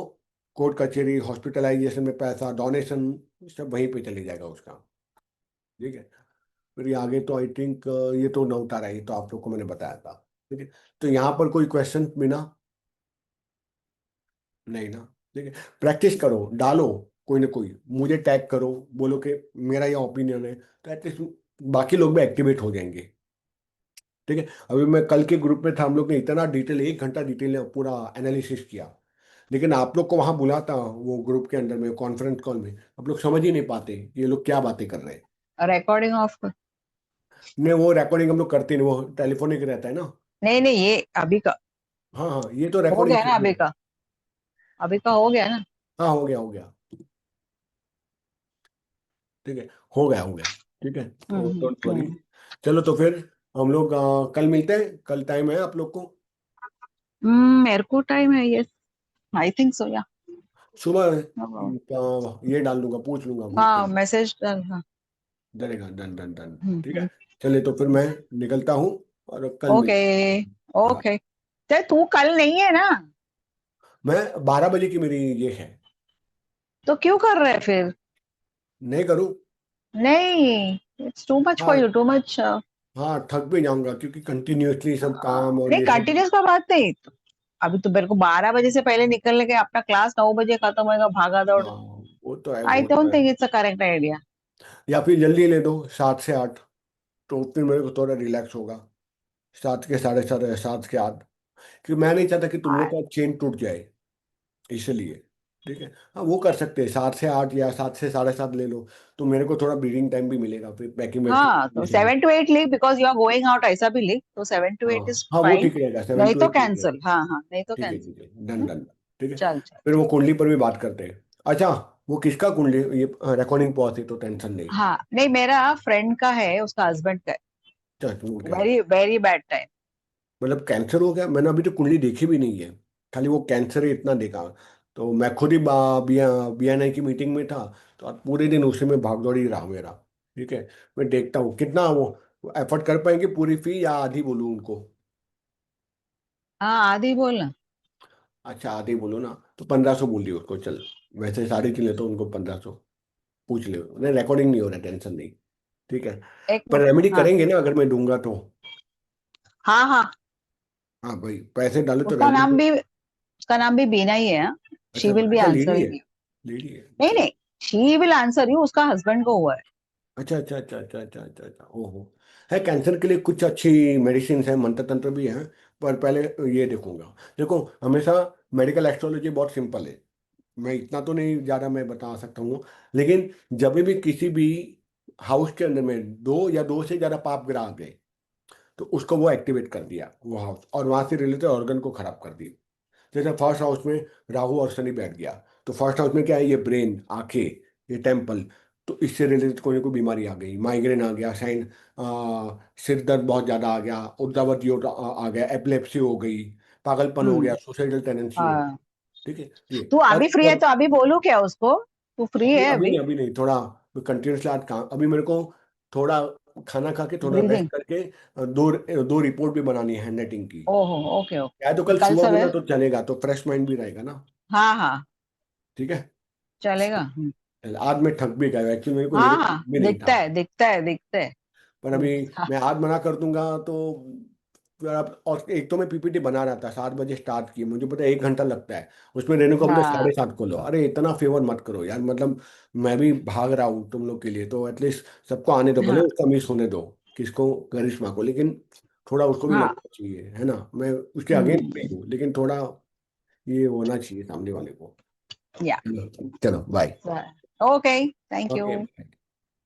कोर्ट कचहरी हॉस्पिटलाइजेशन में पैसा डोनेशन सब वहीं पे चले जाएगा उसका। ठीक है, फिर ये आगे तो आई थिंक ये तो न उतारा, ये तो आप लोग को मैंने बताया था। ठीक है, तो यहाँ पर कोई क्वेश्चन बिना, नहीं ना। ठीक है, प्रैक्टिस करो, डालो कोई ना कोई, मुझे टैग करो, बोलो कि मेरा ये ओपिनियन है, तो एटलीस्ट बाकी लोग भी एक्टिवेट हो जाएंगे। ठीक है, अभी मैं कल के ग्रुप में था, हम लोग ने इतना डिटेल 1 घंटा डिटेल में पूरा एनालिसिस किया, लेकिन आप लोग को वहां बुलाता वो ग्रुप के अंदर में कॉन्फ्रेंस कॉल में, आप लोग समझ ही नहीं पाते ये लोग क्या बातें कर रहे हैं। रिकॉर्डिंग ऑफ कर। नहीं, वो रिकॉर्डिंग हम लोग करते नहीं, वो टेलीफोनिक रहता है ना। नहीं नहीं, ये अभी का हाँ हाँ, ये तो हो रिकॉर्डिंग गया ना, फ्री अभी है। का, अभी का हो गया ना। हाँ, हो गया हो गया। ठीक है, हो गया हो गया। ठीक है, तो डोंट वरी। हम्म। चलो तो फिर हम लोग कल मिलते हैं, कल टाइम है आप लोग को? मेरे को टाइम है, यस, आई थिंक सो, या। सुबह ये डाल दूंगा, पूछ लूंगा ग्रुप के हाँ, अंदर। मैसेज डाल, हाँ। डरेगा, डन डन डन। ठीक है, हम्म। चलिए तो फिर मैं निकलता हूँ और कल ओके। मिलते हैं। हाँ, ओके। तो तू कल नहीं है ना? मैं 12 बजे की मेरी ये है। तो क्यों कर रहे है फिर? नहीं करूँ? नहीं, इट्स टू मच फॉर हाँ यू, टू मच। हाँ, थक भी जाऊंगा क्योंकि कंटिन्यूअसली सब काम और नहीं, ये सब। कंटिन्यूस का बात नहीं। अभी तो मेरे को 12 बजे से पहले निकलने के, अपना क्लास 9 बजे खत्म होएगा, भागा दौड़। हाँ, वो तो है आई वो तो डोंट है। Think it's a correct idea. या फिर जल्दी ले दो 7 से 8, तो फिर मेरे को थोड़ा रिलैक्स होगा। 7 के 7:30, 7 के 8, कि मैं नहीं चाहता कि तुम लोग का चेन टूट जाए, इसलिए। ठीक है, हाँ वो कर सकते हैं 7 से 8 या 7 से 7:30 ले लो, तो मेरे को थोड़ा ब्रीदिंग टाइम भी मिलेगा फिर पैकिंग हाँ, वैकिंग तो से भी। 7 to 8 leave, because you are going out, ऐसा भी लीव, तो 7 to 8 हाँ इज हाँ, वो फाइन। ठीक रहेगा, सेवन नहीं टू तो एट ठीक कैंसिल, रहेगा। हाँ हाँ, नहीं तो ठीक है कैंसिल। ठीक है, डन डन। ठीक है, चल चल फिर चल। वो कुंडली पर भी बात करते हैं। अच्छा, वो किसका कुंडली, ये रिकॉर्डिंग पॉज है तो टेंशन नहीं। हाँ, नहीं, मेरा फ्रेंड का है, उसका हस्बैंड का है। अच्छा, वो क्या है? Very very bad time. मतलब कैंसर हो गया? मैंने अभी तो कुंडली देखी भी नहीं है, खाली वो कैंसर है इतना देखा। तो मैं खुद ही BNI की मीटिंग में था, तो आज पूरे दिन उसी में भागदौड़ ही रहा मेरा। ठीक है, मैं देखता हूँ कितना वो एफर्ट कर पाएंगे, पूरी फी या आधी बोलूँ उनको? हाँ, आधी बोलना। अच्छा, आधी बोलो ना, तो 1500 बोल दियो उसको, चल। वैसे 3.5 लेता हूँ, उनको 1500 पूछ ले, नहीं रिकॉर्डिंग नहीं हो रहा, टेंशन नहीं। ठीक है, एक पर मिनट, रेमेडी हाँ करेंगे ना अगर मैं दूंगा तो? हाँ हाँ। हाँ भाई, पैसे डालो तो उसका रेमेडी नाम तो। भी उसका नाम भी बीना ही है। अच्छा शी विल बी अच्छा, लेडी है? Answering you. लेडी है, नहीं अच्छा नहीं, शी विल आंसर यू, उसका हस्बैंड को हुआ है। अच्छा अच्छा अच्छा अच्छा अच्छा अच्छा अच्छा, ओहो। है, कैंसर के लिए कुछ अच्छी मेडिसिन है, मंत्र तंत्र भी है, पर पहले ये देखूंगा। देखो, हमेशा मेडिकल एस्ट्रोलॉजी बहुत सिंपल है। मैं इतना तो नहीं ज़्यादा मैं बता सकता हूँ, लेकिन जब भी किसी भी हाउस के अंदर में दो या दो से ज़्यादा पाप ग्रह आ गए तो उसको वो एक्टिवेट कर दिया वो हाउस, और वहाँ से रिलेटेड ऑर्गन को खराब कर दिया। जैसे फर्स्ट हाउस में राहु और शनि बैठ गया, तो फर्स्ट हाउस में क्या है, ये ब्रेन, आंखें, ये टेम्पल, तो इससे रिलेटेड कोई ना कोई बीमारी आ गई, माइग्रेन आ गया, सिर दर्द बहुत ज़्यादा आ गया, उर्दावत योग आ गया, एपिलेप्सी हो गई, पागलपन हो गया, हम्म। सुसाइडल टेंडेंसी हो, हाँ, ठीक है ये। तू अभी फ्री है और तो अभी बोलू क्या उसको? तू फ्री नहीं, है अभी अभी? नहीं, अभी नहीं, थोड़ा कंटिन्यूसली आज काम, अभी मेरे को थोड़ा खाना खा के थोड़ा रेस्ट ब्रीदिंग। करके दो दो रिपोर्ट भी बनानी है नेटिंग की। ओहो, ओके ओके या तो ओके, कल कल सुबह दूंगा सवेर। तो चलेगा, तो फ्रेश माइंड भी रहेगा ना। हाँ हाँ, ठीक है। चलेगा। आज मैं थक भी गया, एक्चुअली मेरे को हाँ लेने हाँ, भी नहीं था, दिखता है दिखता है दिखता है। पर अभी हाँ मैं आज मना कर दूंगा तो फिर अब, और एक तो मैं पीपीटी बना रहा था, 7 बजे स्टार्ट की, मुझे पता है 1 घंटा लगता है उसमें, रहने को बोलते हाँ 7:30 को लो, अरे इतना फेवर मत करो यार, मतलब मैं भी भाग रहा हूँ तुम लोग के लिए, तो एटलीस्ट सबको आने दो, भले हाँ उसका मिस होने दो, किसको, करिश्मा को, लेकिन थोड़ा उसको भी हाँ। लगना चाहिए, है ना, मैं उसके अगेंस्ट नहीं हम्म। हूँ, लेकिन थोड़ा ये होना चाहिए सामने वाले को। या। चलो bye. Okay, thank okay. You.